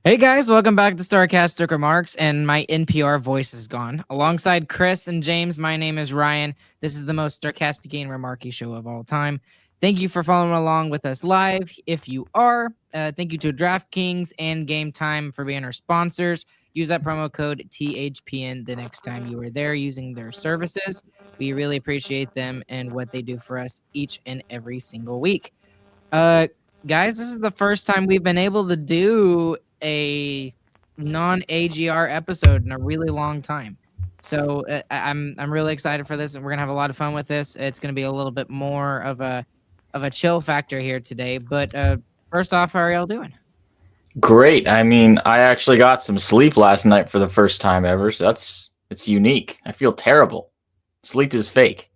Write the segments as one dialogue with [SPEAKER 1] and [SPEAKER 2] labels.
[SPEAKER 1] Hey guys, welcome back to Starcastic Remarks, and my NPR voice is gone. Alongside Chris and James, my name is Ryan. This is the most sarcastic and remarky show of all time. Thank you for following along with us live. If you are, thank you to DraftKings and Game Time for being our sponsors. Use that promo code THPN the next time you are there using their services. We really appreciate them and what they do for us each and every single week. Uh, Guys, this is the first time we've been able to do a non-AGR episode in a really long time. So I'm really excited for this, and we're gonna have a lot of fun with this. It's gonna be a little bit more of a chill factor here today. But first off, how are y'all doing?
[SPEAKER 2] Great. I mean, I actually got some sleep last night for the first time ever, so it's unique. I feel terrible. Sleep is fake.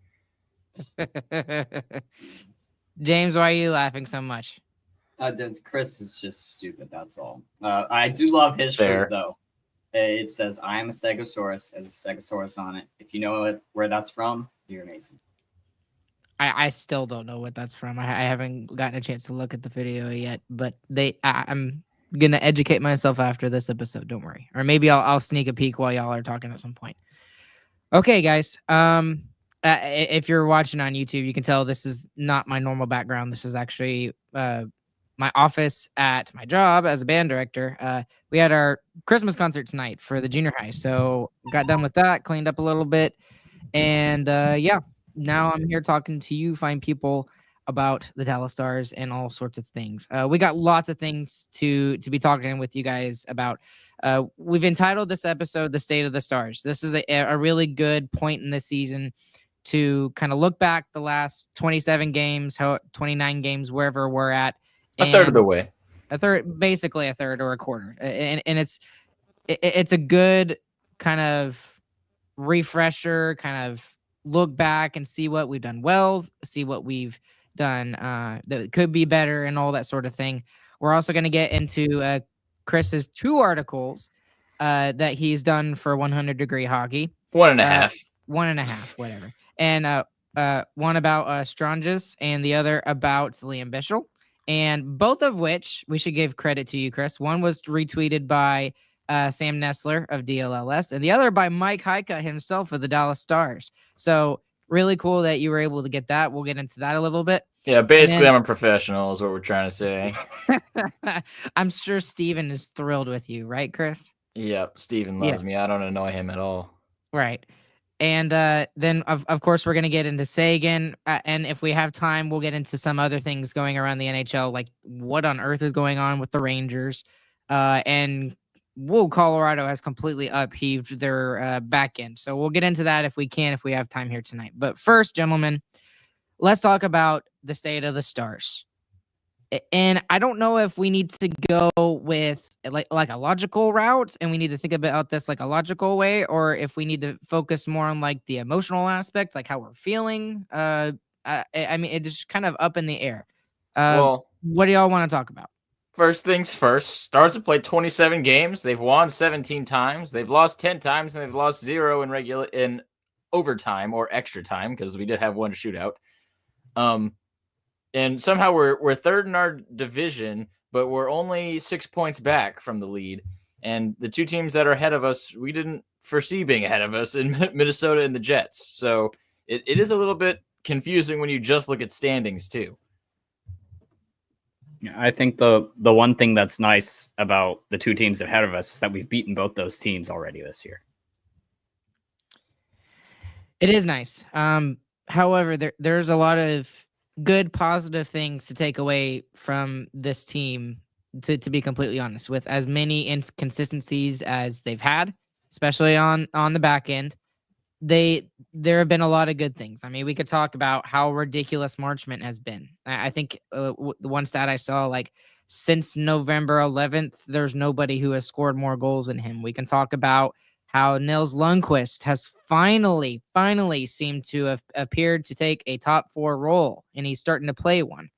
[SPEAKER 1] James, why are you laughing so much?
[SPEAKER 3] Chris is just stupid. That's all. I do love his
[SPEAKER 2] Fair.
[SPEAKER 3] shirt though. It says "I am a Stegosaurus" as a Stegosaurus on it. If you know where that's from, you're amazing.
[SPEAKER 1] I still don't know what that's from. I haven't gotten a chance to look at the video yet, but I'm gonna educate myself after this episode. Don't worry, or maybe I'll sneak a peek while y'all are talking at some point. Okay, guys. If you're watching on YouTube, you can tell this is not my normal background. This is actually my office at my job as a band director. We had our Christmas concert tonight for the junior high, so got done with that, cleaned up a little bit, and yeah, now I'm here talking to you fine people about the Dallas Stars and all sorts of things. We got lots of things to be talking with you guys about. We've entitled this episode "The State of the Stars." This is a really good point in this season to kind of look back the last 27 games, 29 games, wherever we're at.
[SPEAKER 2] A third of the way.
[SPEAKER 1] Basically a third or a quarter, and it's a good kind of refresher, kind of look back and see what we've done well, see what we've done that could be better, and all that sort of thing. We're also going to get into Chris's 2 articles that he's done for 100 Degree Hockey.
[SPEAKER 2] 1.5.
[SPEAKER 1] 1.5, whatever. And one about Stranges and the other about Liam Bichsel. And both of which we should give credit to you, Chris. One was retweeted by Sam Nessler of DLLS, and the other by Mike Heika himself of the Dallas Stars. So really cool that you were able to get that. We'll get into that a little bit.
[SPEAKER 2] Yeah, basically, I'm a professional is what we're trying to say.
[SPEAKER 1] I'm sure Steven is thrilled with you, right, Chris?
[SPEAKER 2] Yep, Steven loves me. I don't annoy him at all.
[SPEAKER 1] Right. And then, of course, we're going to get into Sagan. And if we have time, we'll get into some other things going around the NHL, like what on earth is going on with the Rangers. And Colorado has completely upheaved their back end. So we'll get into that if we can, if we have time here tonight. But first, gentlemen, let's talk about the state of the Stars. And I don't know if we need to go with like a logical route and we need to think about this like a logical way, or if we need to focus more on like the emotional aspect, like how we're feeling. I mean, it's just kind of up in the air.
[SPEAKER 2] Well,
[SPEAKER 1] what do y'all want to talk about?
[SPEAKER 2] First things first, Stars have played 27 games. They've won 17 times. They've lost 10 times, and they've lost 0 in overtime or extra time, because we did have one shootout. And somehow we're third in our division, but we're only 6 points back from the lead. And the 2 teams that are ahead of us, we didn't foresee being ahead of us in Minnesota and the Jets. So it is a little bit confusing when you just look at standings too.
[SPEAKER 3] I think the one thing that's nice about the 2 teams ahead of us is that we've beaten both those teams already this year.
[SPEAKER 1] It is nice. However, there's a lot of good positive things to take away from this team, to be completely honest. With as many inconsistencies as they've had, especially on the back end, there have been a lot of good things. I mean, we could talk about how ridiculous Marchment has been. I think the one stat I saw, like since November 11th, there's nobody who has scored more goals than him. We can talk about how Nils Lundqvist has finally seemed to have appeared to take a top 4 role, and he's starting to play one.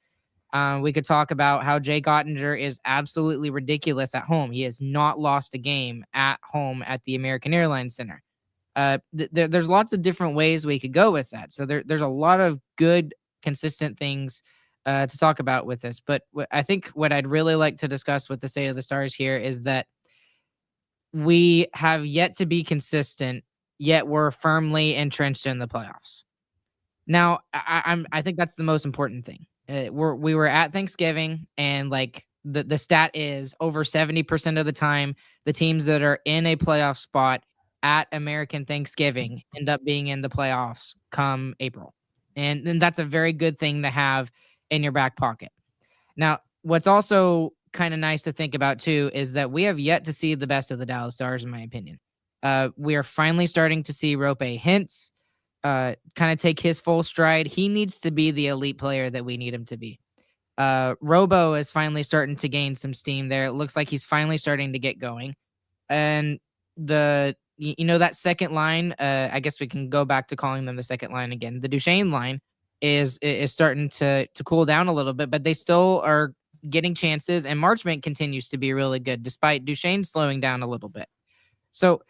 [SPEAKER 1] We could talk about how Jake Ottinger is absolutely ridiculous at home. He has not lost a game at home at the American Airlines Center. There's lots of different ways we could go with that. So there's a lot of good, consistent things to talk about with this. But I think what I'd really like to discuss with the state of the Stars here is that we have yet to be consistent, yet we're firmly entrenched in the playoffs. Now, I think that's the most important thing. We were at Thanksgiving, and like the stat is over 70% of the time, the teams that are in a playoff spot at American Thanksgiving end up being in the playoffs come April, and that's a very good thing to have in your back pocket. Now, what's also kind of nice to think about too is that we have yet to see the best of the Dallas Stars, in my opinion. We are finally starting to see Rope Hintz kind of take his full stride. He needs to be the elite player that we need him to be. Robo is finally starting to gain some steam there. It looks like he's finally starting to get going. And that second line, I guess we can go back to calling them the second line again. The Duchesne line is starting to cool down a little bit, but they still are getting chances, and Marchment continues to be really good despite Duchesne slowing down a little bit. So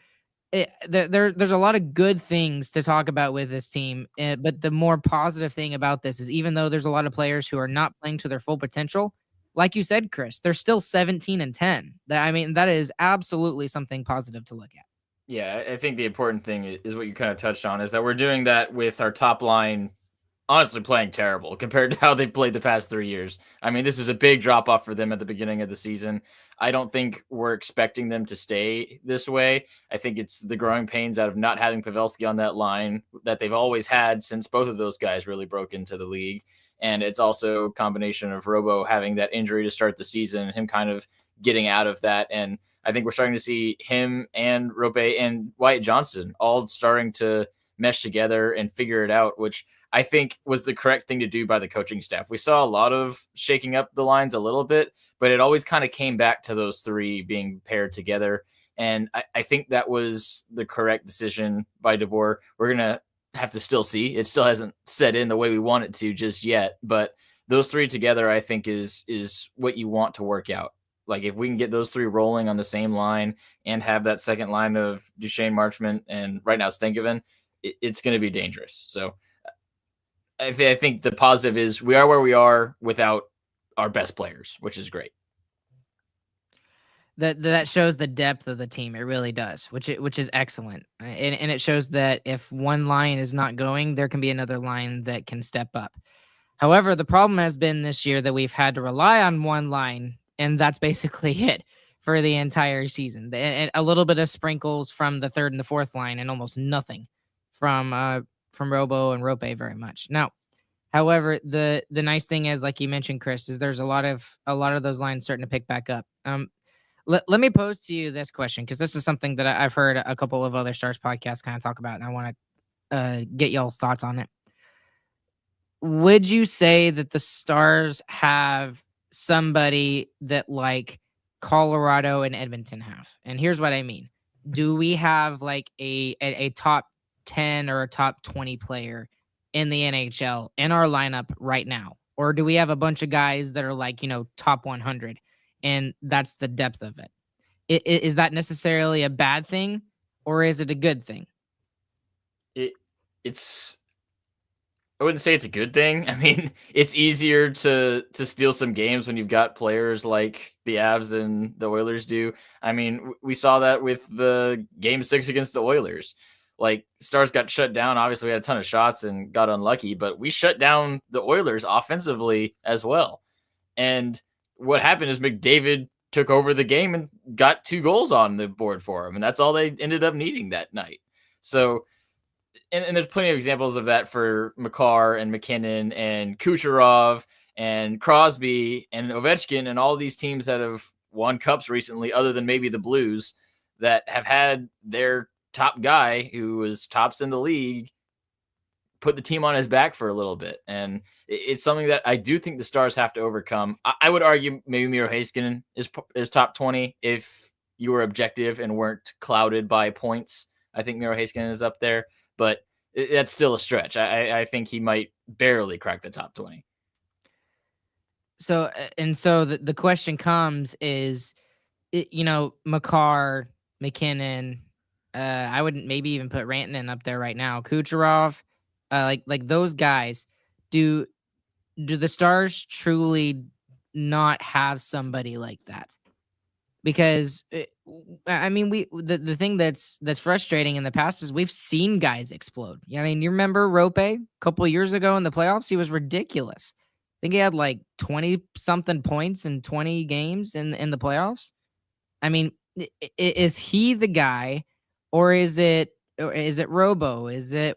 [SPEAKER 1] there's a lot of good things to talk about with this team, but the more positive thing about this is even though there's a lot of players who are not playing to their full potential, like you said, Chris, they're still 17-10. I mean, that is absolutely something positive to look at.
[SPEAKER 2] Yeah, I think the important thing is what you kind of touched on, is that we're doing that with our top line honestly playing terrible compared to how they played the past 3 years. I mean, this is a big drop off for them at the beginning of the season. I don't think we're expecting them to stay this way. I think it's the growing pains out of not having Pavelski on that line that they've always had since both of those guys really broke into the league. And it's also a combination of Robo having that injury to start the season, him kind of getting out of that. And I think we're starting to see him and Rope and Wyatt Johnston all starting to mesh together and figure it out, which I think was the correct thing to do by the coaching staff. We saw a lot of shaking up the lines a little bit, but it always kind of came back to those three being paired together. And I think that was the correct decision by DeBoer. We're going to have to still see. It still hasn't set in the way we want it to just yet. But those three together, I think, is what you want to work out. Like if we can get those three rolling on the same line and have that second line of Duchesne, Marchment, and right now Stankoven, it's going to be dangerous. So I think the positive is we are where we are without our best players, which is great.
[SPEAKER 1] That shows the depth of the team. It really does, which is excellent. And it shows that if one line is not going, there can be another line that can step up. However, the problem has been this year that we've had to rely on one line, and that's basically it for the entire season. And a little bit of sprinkles from the third and the fourth line, and almost nothing from Robo and Rope very much. Now, however, the nice thing is, like you mentioned, Chris, is there's a lot of those lines starting to pick back up. Let me pose to you this question, because this is something that I've heard a couple of other Stars podcasts kind of talk about, and I want to get y'all's thoughts on it. Would you say that the Stars have somebody that like Colorado and Edmonton have? And here's what I mean. Do we have like a top 10 or a top 20 player in the NHL in our lineup right now? Or do we have a bunch of guys that are like, top 100, and that's the depth of it? Is that necessarily a bad thing, or is it a good thing?
[SPEAKER 2] I wouldn't say it's a good thing. I mean, it's easier to steal some games when you've got players like the Avs and the Oilers do. I mean, we saw that with the Game 6 against the Oilers. Like, Stars got shut down. Obviously, we had a ton of shots and got unlucky, but we shut down the Oilers offensively as well. And what happened is McDavid took over the game and got 2 goals on the board for him, and that's all they ended up needing that night. So, and there's plenty of examples of that for Makar and McKinnon and Kucherov and Crosby and Ovechkin and all these teams that have won cups recently, other than maybe the Blues, that have had their top guy who was tops in the league put the team on his back for a little bit. And it's something that I do think the Stars have to overcome. I would argue maybe Miro Heiskanen is top 20 if you were objective and weren't clouded by points. I think Miro Heiskanen is up there, but that's still a stretch. I think he might barely crack the top 20.
[SPEAKER 1] So the question comes is, Makar, McKinnon, I wouldn't maybe even put Rantanen up there right now. Kucherov, like those guys, do do the Stars truly not have somebody like that? Because I mean, the thing that's frustrating in the past is we've seen guys explode. I mean, you remember Rope a couple of years ago in the playoffs? He was ridiculous. I think he had like 20 something points in 20 games in the playoffs. I mean, is he the guy, or is it Robo? Is it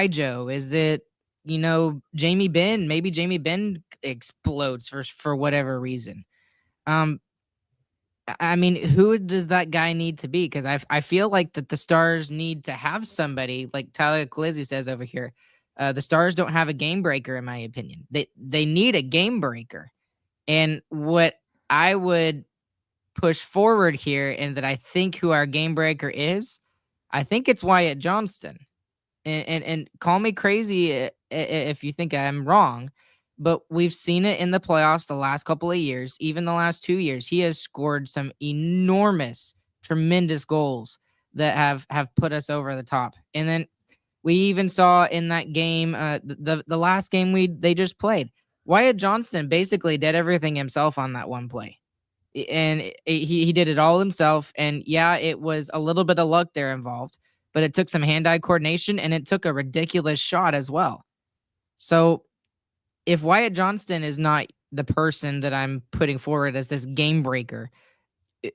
[SPEAKER 1] Joe? Is it Jamie Benn? Maybe Jamie Benn explodes for whatever reason. I mean, who does that guy need to be? Because I feel like that the Stars need to have somebody like Tyler Clizzy says over here. The Stars don't have a game breaker, in my opinion. They need a game breaker, and what I would push forward here, and that I think who our game breaker is, I think it's Wyatt Johnston. And call me crazy if you think I'm wrong, but we've seen it in the playoffs the last couple of years, even the last 2 years. He has scored some enormous, tremendous goals that have put us over the top. And then we even saw in that game, the last game they just played, Wyatt Johnston basically did everything himself on that one play. And he did it all himself. And yeah, it was a little bit of luck there involved, but it took some hand-eye coordination, and it took a ridiculous shot as well. So if Wyatt Johnston is not the person that I'm putting forward as this game breaker,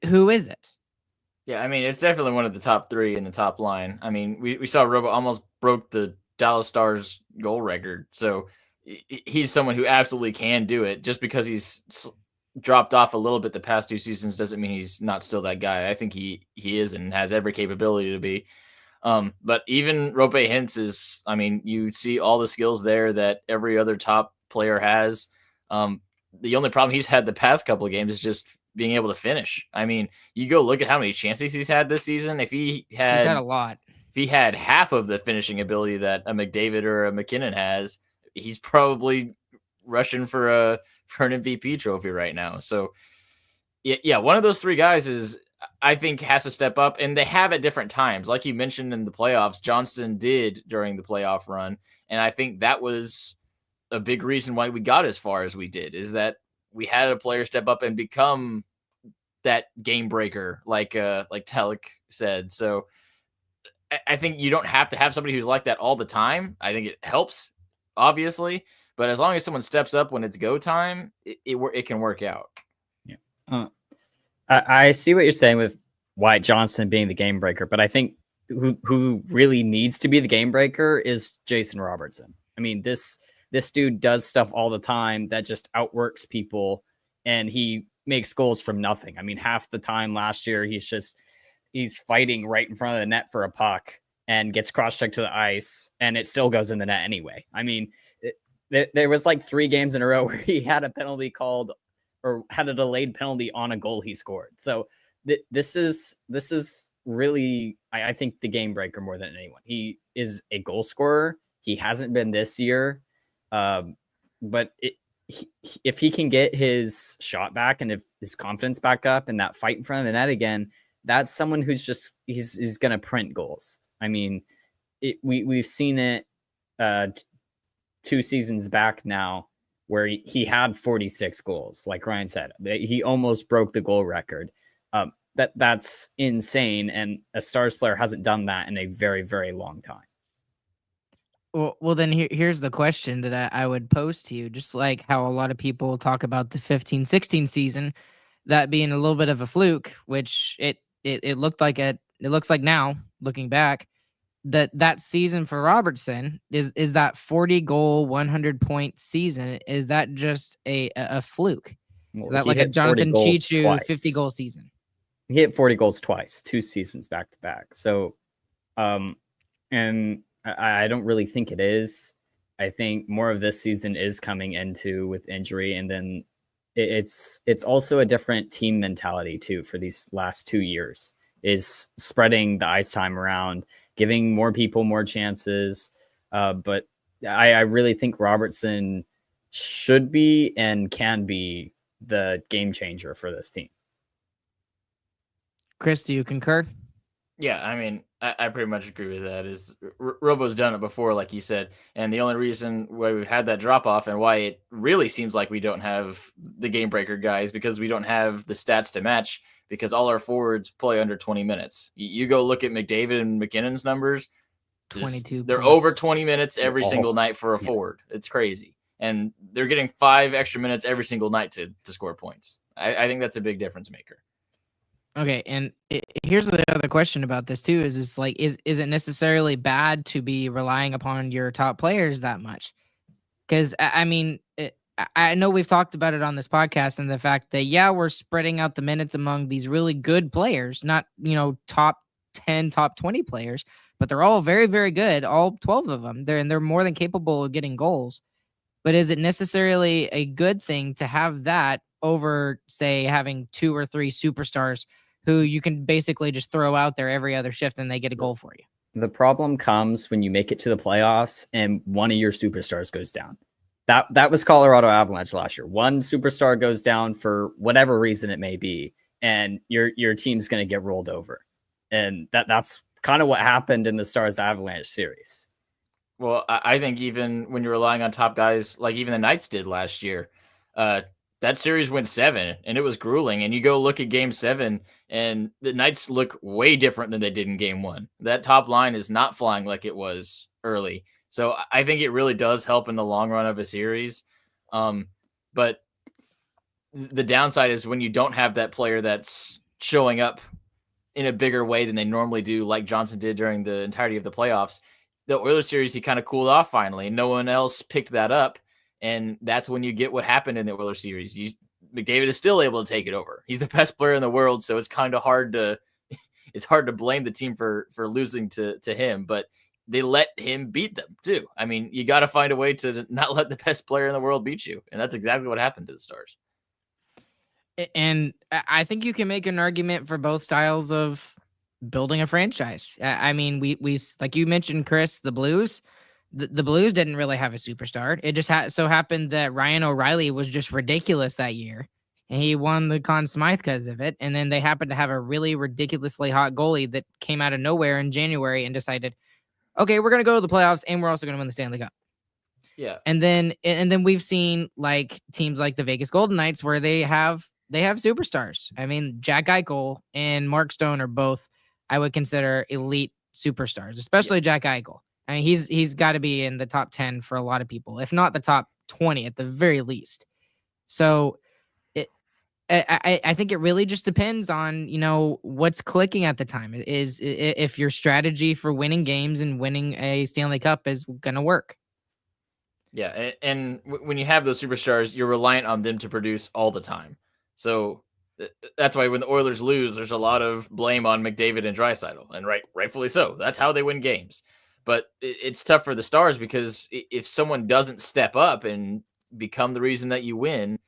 [SPEAKER 1] who is it?
[SPEAKER 2] Yeah, I mean, it's definitely one of the top three in the top line. I mean, we saw Robo almost broke the Dallas Stars goal record. So he's someone who absolutely can do it. Just because he's dropped off a little bit the past 2 seasons doesn't mean he's not still that guy. I think he is and has every capability to be. But even Rope Hintz is, I mean, you see all the skills there that every other top player has. The only problem he's had the past couple of games is just being able to finish. I mean, you go look at how many chances he's had this season. He's had
[SPEAKER 1] a lot.
[SPEAKER 2] If he had half of the finishing ability that a McDavid or a McKinnon has, he's probably rushing for an MVP trophy right now. So yeah, one of those three guys I think has to step up, and they have at different times. Like you mentioned in the playoffs, Johnston did during the playoff run, and I think that was a big reason why we got as far as we did, is that we had a player step up and become that game breaker, like Telek said. So I think you don't have to have somebody who's like that all the time. I think it helps, obviously, but as long as someone steps up when it's go time, it can work out.
[SPEAKER 3] Yeah. I see what you're saying with Wyatt Johnston being the game breaker, but I think who really needs to be the game breaker is Jason Robertson. I mean, this dude does stuff all the time that just outworks people, and he makes goals from nothing. I mean, half the time last year, he's fighting right in front of the net for a puck and gets cross-checked to the ice, and it still goes in the net anyway. I mean, there was like 3 games in a row where he had a penalty called or had a delayed penalty on a goal he scored. So this is really, I think, the game breaker more than anyone. He is a goal scorer. He hasn't been this year. But if he can get his shot back and if his confidence back up and that fight in front of the net again, that's someone who's just, he's going to print goals. I mean, we've seen it 2 seasons back now where he had 46 goals. Like Ryan said, he almost broke the goal record. That's insane. And a Stars player hasn't done that in a very, very long time.
[SPEAKER 1] Well, then here's the question that I would pose to you. Just like how a lot of people talk about the 15-16 season, that being a little bit of a fluke, which it looked like it looks like now, looking back, that season for Robertson is that 40 goal, 100 point season. Is that just a fluke? Is that like a Jonathan Chichu 50 goal season?
[SPEAKER 3] He hit 40 goals twice, 2 seasons back to back. So, and I don't really think it is. I think more of this season is coming into with injury, and then it's also a different team mentality too for these last 2 years, is spreading the ice time around, giving more people more chances. But I really think Robertson should be and can be the game changer for this team.
[SPEAKER 1] Chris, do you concur?
[SPEAKER 2] Yeah, I mean, I pretty much agree with that. Is Robo's done it before, like you said, and the only reason why we've had that drop off and why it really seems like we don't have the game breaker guys because we don't have the stats to match because all our forwards play under 20 minutes. You go look at McDavid and McKinnon's numbers;
[SPEAKER 1] 22
[SPEAKER 2] they're
[SPEAKER 1] plus.
[SPEAKER 2] over 20 minutes every single night for a forward. It's crazy, and they're getting 5 extra minutes every single night to score points. I think that's a big difference maker.
[SPEAKER 1] Okay, and here's the other question about this too: is like, is it necessarily bad to be relying upon your top players that much? Because I mean, I know we've talked about it on this podcast, and the fact that we're spreading out the minutes among these really good players, not top 10, top 20 players, but they're all very, very good. All 12 of them, they're more than capable of getting goals. But is it necessarily a good thing to have that over, say, having 2 or 3 superstars who you can basically just throw out there every other shift and they get a goal for you?
[SPEAKER 3] The problem comes when you make it to the playoffs and one of your superstars goes down. That was Colorado Avalanche last year. One superstar goes down for whatever reason it may be, and your team's going to get rolled over. And that's kind of what happened in the Stars Avalanche series.
[SPEAKER 2] Well, I think even when you're relying on top guys, like even the Knights did last year, that series went 7, and it was grueling. And you go look at Game 7, and the Knights look way different than they did in Game 1. That top line is not flying like it was early. So I think it really does help in the long run of a series. But the downside is when you don't have that player that's showing up in a bigger way than they normally do, like Johnson did during the entirety of the playoffs. The Oilers series, he kind of cooled off finally. No one else picked that up. And that's when you get what happened in the Oilers series. McDavid is still able to take it over. He's the best player in the world. So it's kind of hard to, it's hard to blame the team for losing to him, but they let him beat them too. I mean, you got to find a way to not let the best player in the world beat you. And that's exactly what happened to the Stars.
[SPEAKER 1] And I think you can make an argument for both styles of building a franchise. I mean, we like you mentioned, Chris, the Blues. The Blues didn't really have a superstar. It just so happened that Ryan O'Reilly was just ridiculous that year, and he won the Conn Smythe because of it. And then they happened to have a really ridiculously hot goalie that came out of nowhere in January and decided, okay, we're going to go to the playoffs, and we're also going to win the Stanley Cup.
[SPEAKER 2] Yeah.
[SPEAKER 1] And then we've seen like teams like the Vegas Golden Knights where they have superstars. I mean, Jack Eichel and Mark Stone are both, I would consider, elite superstars, especially Jack Eichel. I mean, he's got to be in the top 10 for a lot of people, if not the top 20 at the very least. So I think it really just depends on, what's clicking at the time. Is if your strategy for winning games and winning a Stanley Cup is going to work.
[SPEAKER 2] Yeah, and when you have those superstars, you're reliant on them to produce all the time. So that's why when the Oilers lose, there's a lot of blame on McDavid and Draisaitl, and rightfully so. That's how they win games. But it's tough for the Stars because if someone doesn't step up and become the reason that you win,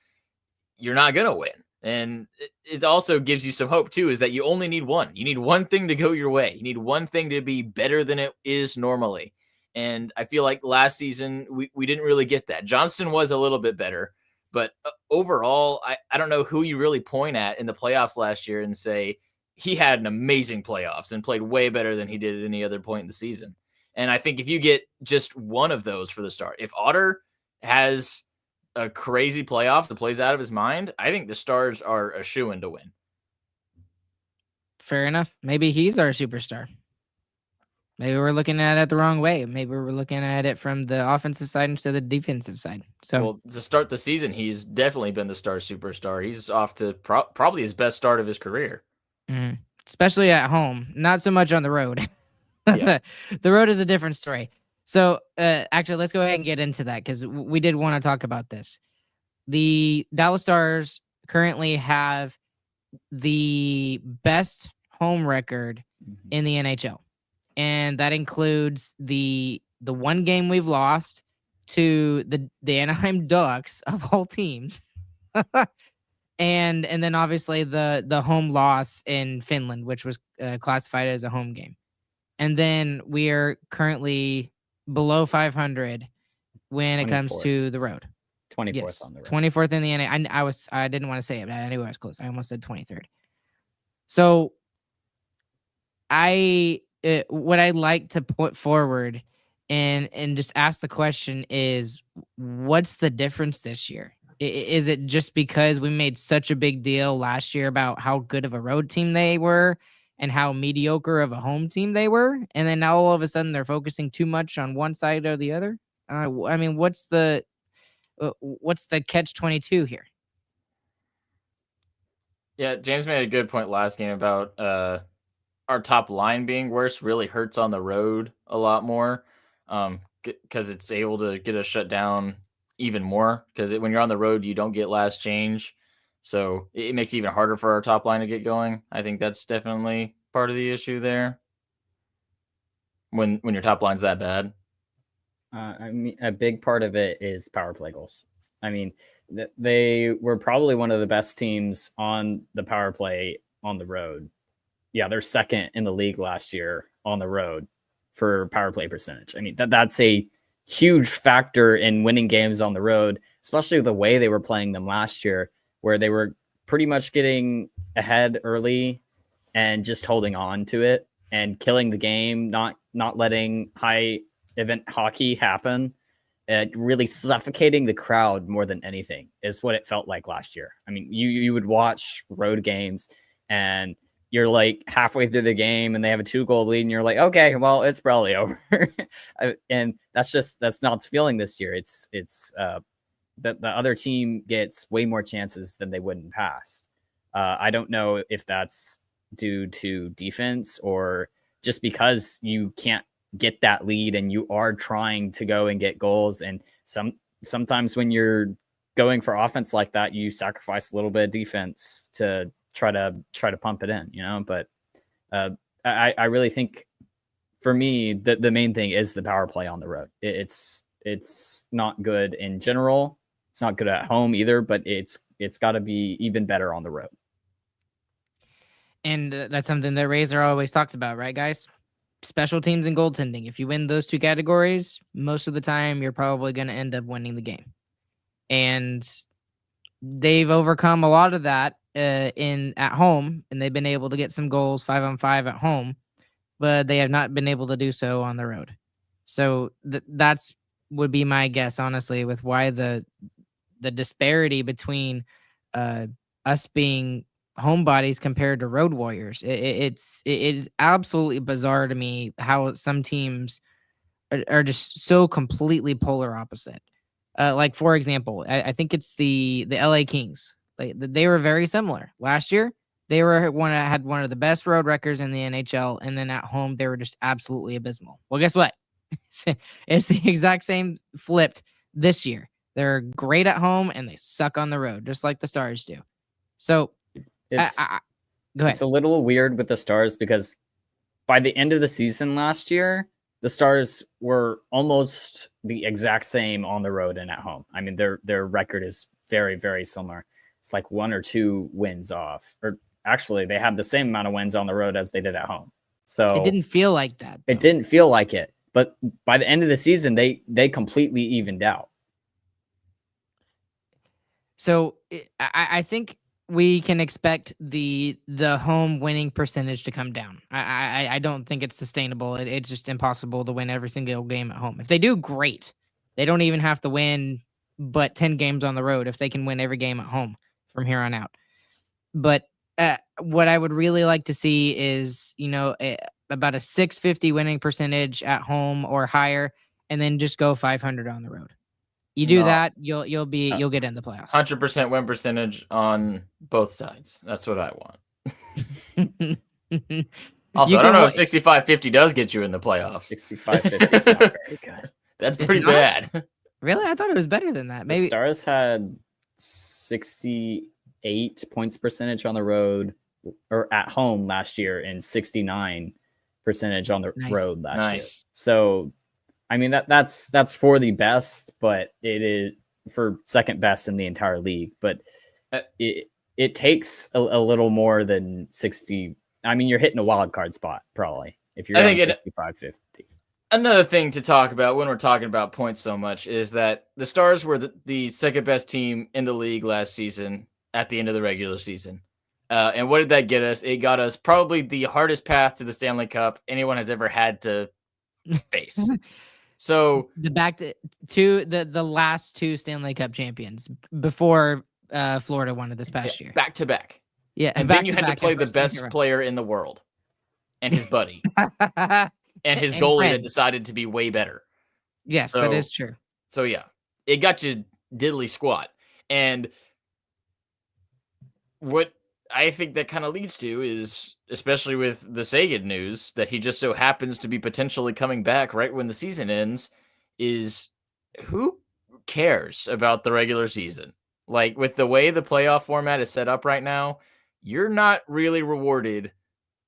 [SPEAKER 2] you're not going to win. And it also gives you some hope, too, is that you only need one. You need one thing to go your way. You need one thing to be better than it is normally. And I feel like last season, we didn't really get that. Johnston was a little bit better. But overall, I don't know who you really point at in the playoffs last year and say he had an amazing playoffs and played way better than he did at any other point in the season. And I think if you get just one of those for the start, if Otter has a crazy playoffs that plays out of his mind, I think the Stars are a shoo-in to win.
[SPEAKER 1] Fair enough. Maybe he's our superstar. Maybe we're looking at it the wrong way. Maybe we're looking at it from the offensive side instead of the defensive side. So,
[SPEAKER 2] well, to start the season, he's definitely been the Stars superstar. He's off to probably his best start of his career.
[SPEAKER 1] Especially at home, not so much on the road.
[SPEAKER 2] Yeah.
[SPEAKER 1] The road is a different story. So, actually, let's go ahead and get into that because we did want to talk about this. The Dallas Stars currently have the best home record in the NHL. And that includes the one game we've lost to the Anaheim Ducks of all teams. and then obviously the home loss in Finland, which was classified as a home game. And then we are currently below 500 when 24th. It comes to the road.
[SPEAKER 3] 24th on the road.
[SPEAKER 1] 24th in the NA. I didn't want to say it, but I knew I was close. I almost said 23rd. So what I'd like to put forward and just ask the question is, what's the difference this year? Is it just because we made such a big deal last year about how good of a road team they were and how mediocre of a home team they were, and then now all of a sudden they're focusing too much on one side or the other? I mean, what's the catch-22 here?
[SPEAKER 2] Yeah, James made a good point last game about our top line being worse really hurts on the road a lot more, because it's able to get us shut down even more. Because when you're on the road, you don't get last change, so it makes it even harder for our top line to get going. I think that's definitely part of the issue there. When your top line's that bad.
[SPEAKER 3] I mean, a big part of it is power play goals. I mean, they were probably one of the best teams on the power play on the road. Yeah, they're second in the league last year on the road for power play percentage. I mean, that's a huge factor in winning games on the road, especially the way they were playing them last year, where they were pretty much getting ahead early and just holding on to it and killing the game, not letting high event hockey happen, really suffocating the crowd more than anything is what it felt like last year. I mean, you would watch road games and you're like halfway through the game and they have a 2-goal lead and you're like, okay, well, it's probably over. And that's not the feeling this year. It's the other team gets way more chances than they would in past. I don't know if that's due to defense or just because you can't get that lead and you are trying to go and get goals. And sometimes when you're going for offense like that, you sacrifice a little bit of defense to try to pump it in, But I really think for me, the main thing is the power play on the road. It's not good in general. It's not good at home either, but it's got to be even better on the road.
[SPEAKER 1] And that's something that Razor always talks about, right, guys? Special teams and goaltending. If you win those two categories, most of the time you're probably going to end up winning the game. And they've overcome a lot of that at home, and they've been able to get some goals 5-on-5 at home, but they have not been able to do so on the road. So that's would be my guess, honestly, with why the disparity between us being homebodies compared to road warriors. It is absolutely bizarre to me how some teams are just so completely polar opposite. Like, for example, I think it's the LA Kings. Like, they were very similar last year. They had one of the best road records in the NHL, and then at home they were just absolutely abysmal. Well, guess what? It's the exact same flipped this year. They're great at home and they suck on the road, just like the Stars do. So go ahead.
[SPEAKER 3] It's a little weird with the Stars because by the end of the season last year, the Stars were almost the exact same on the road and at home. I mean, their record is very, very similar. It's like 1 or 2 wins off. Or actually, they have the same amount of wins on the road as they did at home. So
[SPEAKER 1] it didn't feel like that, though.
[SPEAKER 3] It didn't feel like it. But by the end of the season, they completely evened out.
[SPEAKER 1] So I think we can expect the home winning percentage to come down. I don't think it's sustainable. It's just impossible to win every single game at home. If they do, great. They don't even have to win but 10 games on the road if they can win every game at home from here on out. But what I would really like to see is, about a 650 winning percentage at home or higher, and then just go 500 on the road. You do that, you'll get in the playoffs.
[SPEAKER 2] 100% win percentage on both sides. That's what I want. Also, I don't know if 65-50 does get you in the playoffs.
[SPEAKER 3] 65-50 is not very good.
[SPEAKER 2] That's pretty bad.
[SPEAKER 1] Really? I thought it was better than that. Maybe
[SPEAKER 3] the Stars had 68 points percentage on the road or at home last year and 69 percentage on the road last year. So I mean, that's for the best, but it is for second best in the entire league. But it takes a little more than 60. I mean, you're hitting a wild card spot probably if you're going 65-50.
[SPEAKER 2] Another thing to talk about when we're talking about points so much is that the Stars were the second best team in the league last season at the end of the regular season. And what did that get us? It got us probably the hardest path to the Stanley Cup anyone has ever had to face. So
[SPEAKER 1] the last two Stanley Cup champions before Florida won it this past year.
[SPEAKER 2] back to back.
[SPEAKER 1] Yeah,
[SPEAKER 2] And then you had to play the best player in the world and his buddy and his goalie that decided to be way better.
[SPEAKER 1] Yes, that is true.
[SPEAKER 2] So yeah, it got you diddly squat. And what I think that kind of leads to is, especially with the Sagan news, that he just so happens to be potentially coming back right when the season ends, is who cares about the regular season? Like, with the way the playoff format is set up right now, you're not really rewarded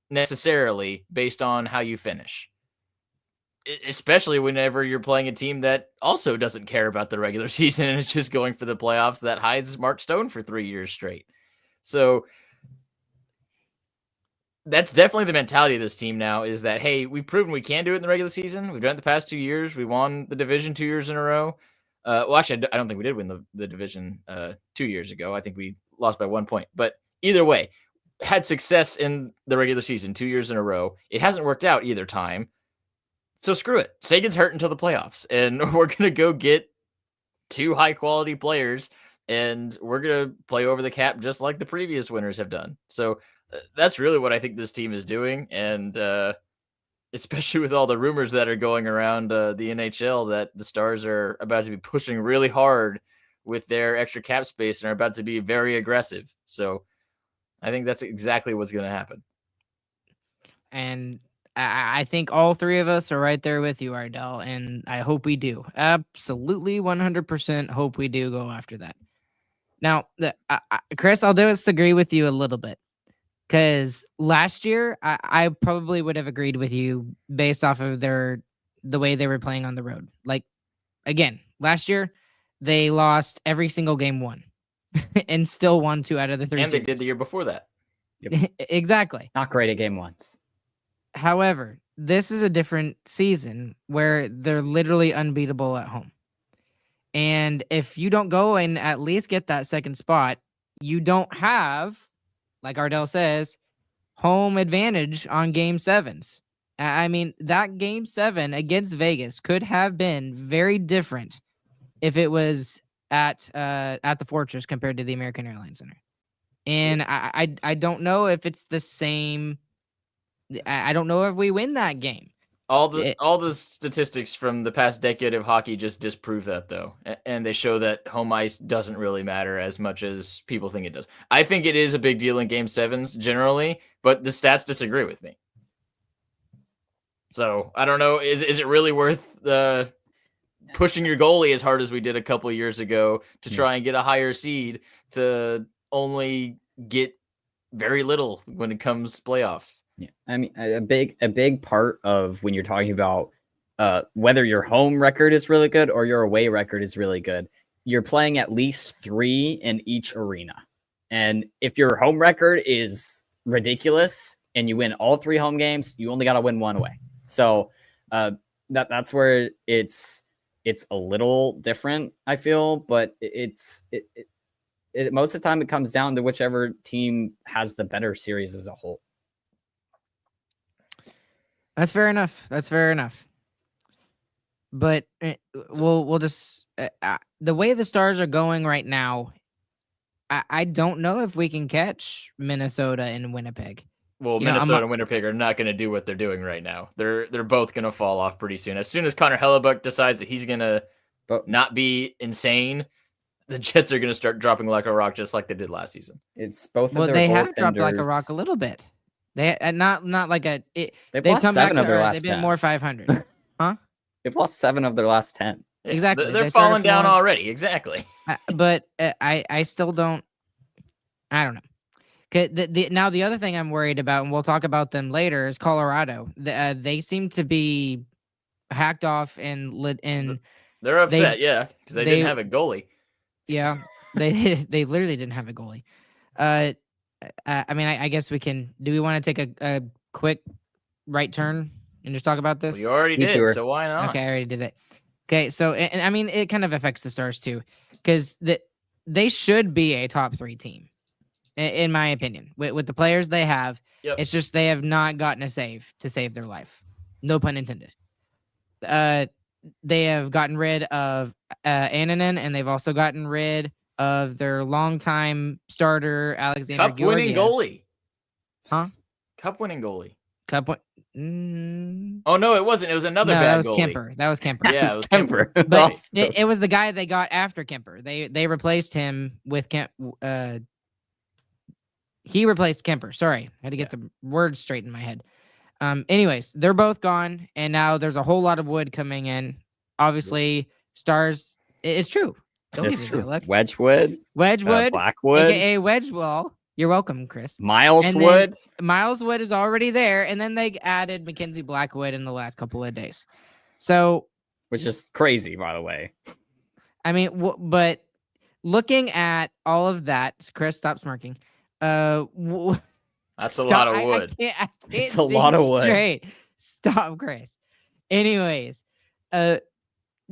[SPEAKER 2] necessarily based on how you finish. Especially whenever you're playing a team that also doesn't care about the regular season and is just going for the playoffs that hides Mark Stone for 3 years straight. So that's definitely the mentality of this team now, is that, hey, we've proven we can do it in the regular season. We've done it the past 2 years. We won the division 2 years in a row. Well, actually, I don't think we did win the division 2 years ago. I think we lost by 1 point. But either way, had success in the regular season 2 years in a row. It hasn't worked out either time. So screw it. Sagan's hurt until the playoffs. And we're going to go get 2 high-quality players, and we're going to play over the cap just like the previous winners have done. So that's really what I think this team is doing. And especially with all the rumors that are going around the NHL that the Stars are about to be pushing really hard with their extra cap space and are about to be very aggressive. So I think that's exactly what's going to happen.
[SPEAKER 1] And I think all three of us are right there with you, Ardell, and I hope we do. Absolutely 100% hope we do go after that. Now, Chris, I'll disagree with you a little bit, because last year I probably would have agreed with you based off of the way they were playing on the road. Like, again, last year they lost every single game won and still won 2 out of the 3
[SPEAKER 2] And
[SPEAKER 1] series.
[SPEAKER 2] they did the year before that.
[SPEAKER 3] Yep.
[SPEAKER 1] Exactly.
[SPEAKER 3] Not great at game ones.
[SPEAKER 1] However, this is a different season where they're literally unbeatable at home. And if you don't go and at least get that second spot, you don't have, like Ardell says, home advantage on game 7s. I mean, that game 7 against Vegas could have been very different if it was at the Fortress compared to the American Airlines Center. And I don't know if it's the same. I don't know if we win that game.
[SPEAKER 2] All the statistics from the past decade of hockey just disprove that, though. And they show that home ice doesn't really matter as much as people think it does. I think it is a big deal in game 7s generally, but the stats disagree with me. So I don't know. Is it really worth pushing your goalie as hard as we did a couple of years ago to try and get a higher seed to only get very little when it comes to playoffs?
[SPEAKER 3] Yeah, I mean, a big part of when you're talking about whether your home record is really good or your away record is really good, you're playing at least 3 in each arena. And if your home record is ridiculous and you win all 3 home games, you only got to win 1 away. So that's where it's a little different, I feel, but it's most of the time it comes down to whichever team has the better series as a whole.
[SPEAKER 1] That's fair enough. But we'll just the way the Stars are going right now, I don't know if we can catch Minnesota and Winnipeg.
[SPEAKER 2] Well, Minnesota and Winnipeg are not going to do what they're doing right now. They're both going to fall off pretty soon. As soon as Connor Hellebuck decides that he's going to not be insane, the Jets are going to start dropping like a rock, just like they did last season.
[SPEAKER 3] It's both.
[SPEAKER 1] Well, they have dropped like a rock a little bit. They not like a. They've
[SPEAKER 3] lost
[SPEAKER 1] come
[SPEAKER 3] 7
[SPEAKER 1] back
[SPEAKER 3] of their last
[SPEAKER 1] They've been
[SPEAKER 3] 10.
[SPEAKER 1] more 500, huh?
[SPEAKER 3] They've lost 7 of their last 10.
[SPEAKER 1] Exactly.
[SPEAKER 2] They're falling down already. Exactly.
[SPEAKER 1] But I still don't. I don't know. Now the other thing I'm worried about, and we'll talk about them later, is Colorado. They seem to be hacked off and
[SPEAKER 2] they're upset, because they didn't have a goalie.
[SPEAKER 1] Yeah, they literally didn't have a goalie. I mean, I guess we can. Do we want to take a quick right turn and just talk about this?
[SPEAKER 2] Well, you already did, so why not?
[SPEAKER 1] Okay, I already did it. Okay, so and I mean, it kind of affects the Stars too, because they should be a top 3 team. in my opinion. With the players they have,
[SPEAKER 2] Yep.
[SPEAKER 1] it's just they have not gotten a save to save their life. No pun intended. They have gotten rid of Annanen, and they've also gotten rid of their longtime starter, Alexander
[SPEAKER 2] Cup-winning
[SPEAKER 1] Georgiev.
[SPEAKER 2] goalie.
[SPEAKER 1] Huh?
[SPEAKER 2] Cup-winning goalie.
[SPEAKER 1] Mm,
[SPEAKER 2] Oh, no, it wasn't. It was another
[SPEAKER 1] no,
[SPEAKER 2] bad
[SPEAKER 1] that was
[SPEAKER 2] goalie.
[SPEAKER 1] Kemper. That was Kemper.
[SPEAKER 2] Yeah, it was Kemper.
[SPEAKER 1] But it was the guy they got after Kemper. They replaced him with he replaced Kemper. Sorry, I had to get the words straight in my head. Anyways, they're both gone, and now there's a whole lot of wood coming in. Obviously, Stars. It's true. Don't
[SPEAKER 3] It's
[SPEAKER 1] give me
[SPEAKER 3] true.
[SPEAKER 1] that look.
[SPEAKER 3] Wedgwood,
[SPEAKER 1] Blackwood,
[SPEAKER 3] Blackwood,
[SPEAKER 1] aka Wedgewall. You're welcome, Chris.
[SPEAKER 3] Miles
[SPEAKER 1] And then
[SPEAKER 3] Wood.
[SPEAKER 1] Miles Wood is already there, and then they added Mackenzie Blackwood in the last couple of days. So,
[SPEAKER 3] Which is crazy, by the way.
[SPEAKER 1] I mean, but looking at all of that, Chris, stop smirking.
[SPEAKER 2] That's a lot of wood.
[SPEAKER 1] I can't
[SPEAKER 3] It's a lot of wood.
[SPEAKER 1] Straight. Stop, Chris. Anyways, do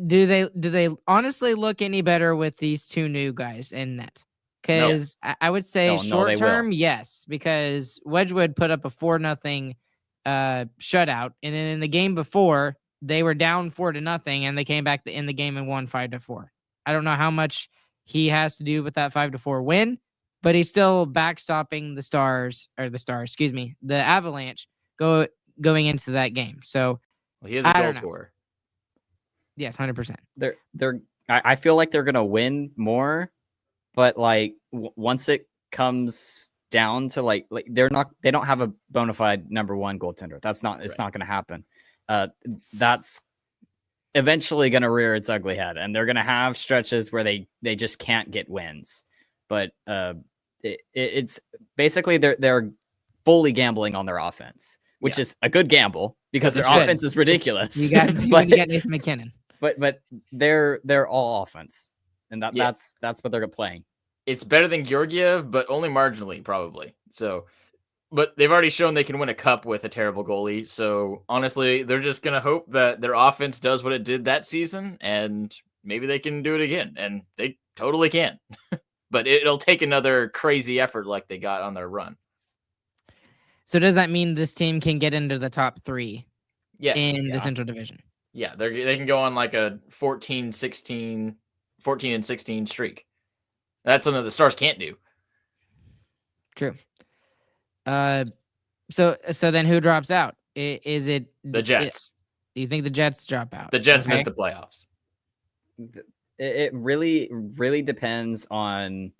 [SPEAKER 1] they honestly look any better with these two new guys in net? Because I would say short term, yes, because Wedgwood put up a 4-0 shutout, and then in the game before they were down 4-0, and they came back in the game and won 5-4. I don't know how much he has to do with that 5-4 win, but he's still backstopping the Avalanche going into that game. So
[SPEAKER 2] he is a goal scorer.
[SPEAKER 1] Yes, 100%.
[SPEAKER 3] I feel like they're gonna win more. But like once it comes down to like they don't have a bona fide number one goaltender. It's not going to happen. That's eventually going to rear its ugly head, and they're going to have stretches where they just can't get wins. But it's basically they're fully gambling on their offense, which is a good gamble because their offense is ridiculous.
[SPEAKER 1] You got Nathan McKinnon.
[SPEAKER 3] But they're all offense. And that's what they're playing.
[SPEAKER 2] It's better than Georgiev, but only marginally, probably. So, but they've already shown they can win a cup with a terrible goalie. So honestly, they're just gonna hope that their offense does what it did that season, and maybe they can do it again. And they totally can. But it'll take another crazy effort like they got on their run.
[SPEAKER 1] So does that mean this team can get into the top 3 in the Central Division?
[SPEAKER 2] Yeah, they can go on like a 14 and 16 streak. That's something the Stars can't do.
[SPEAKER 1] True. So then who drops out? Is it
[SPEAKER 2] the Jets?
[SPEAKER 1] You think the Jets drop out?
[SPEAKER 2] The Jets miss the playoffs.
[SPEAKER 3] It really depends on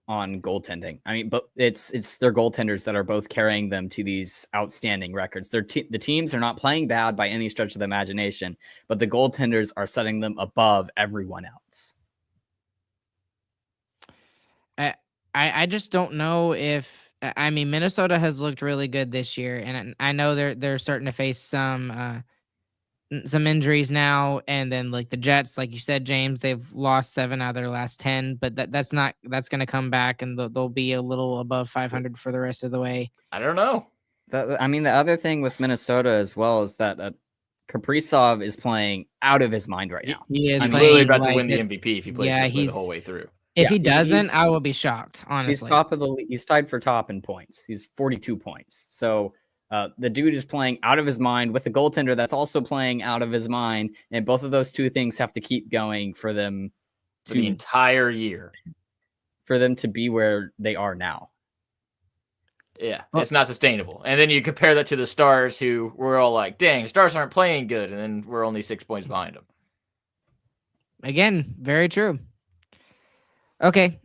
[SPEAKER 3] goaltending. I mean, but it's their goaltenders that are both carrying them to these outstanding records. The teams are not playing bad by any stretch of the imagination, but the goaltenders are setting them above everyone else.
[SPEAKER 1] I just don't know if I mean Minnesota has looked really good this year, and I know they're starting to face some injuries now, and then like the Jets, like you said, James, they've lost 7 out of their last 10, but that's going to come back, and they'll be a little above 500 for the rest of the way.
[SPEAKER 2] I don't know.
[SPEAKER 3] I mean, the other thing with Minnesota as well is that Kaprizov is playing out of his mind right now.
[SPEAKER 1] He is
[SPEAKER 2] literally about to win the MVP if he plays this way the whole way through.
[SPEAKER 1] If he doesn't, I will be shocked, honestly.
[SPEAKER 3] He's top of the league. He's tied for top in points. He's 42 points. So the dude is playing out of his mind with a goaltender that's also playing out of his mind. And both of those two things have to keep going for them
[SPEAKER 2] the entire year.
[SPEAKER 3] For them to be where they are now.
[SPEAKER 2] Yeah, it's not sustainable. And then you compare that to the Stars, who we're all like, dang, Stars aren't playing good. And then we're only 6 points behind them.
[SPEAKER 1] Again, very true. Okay,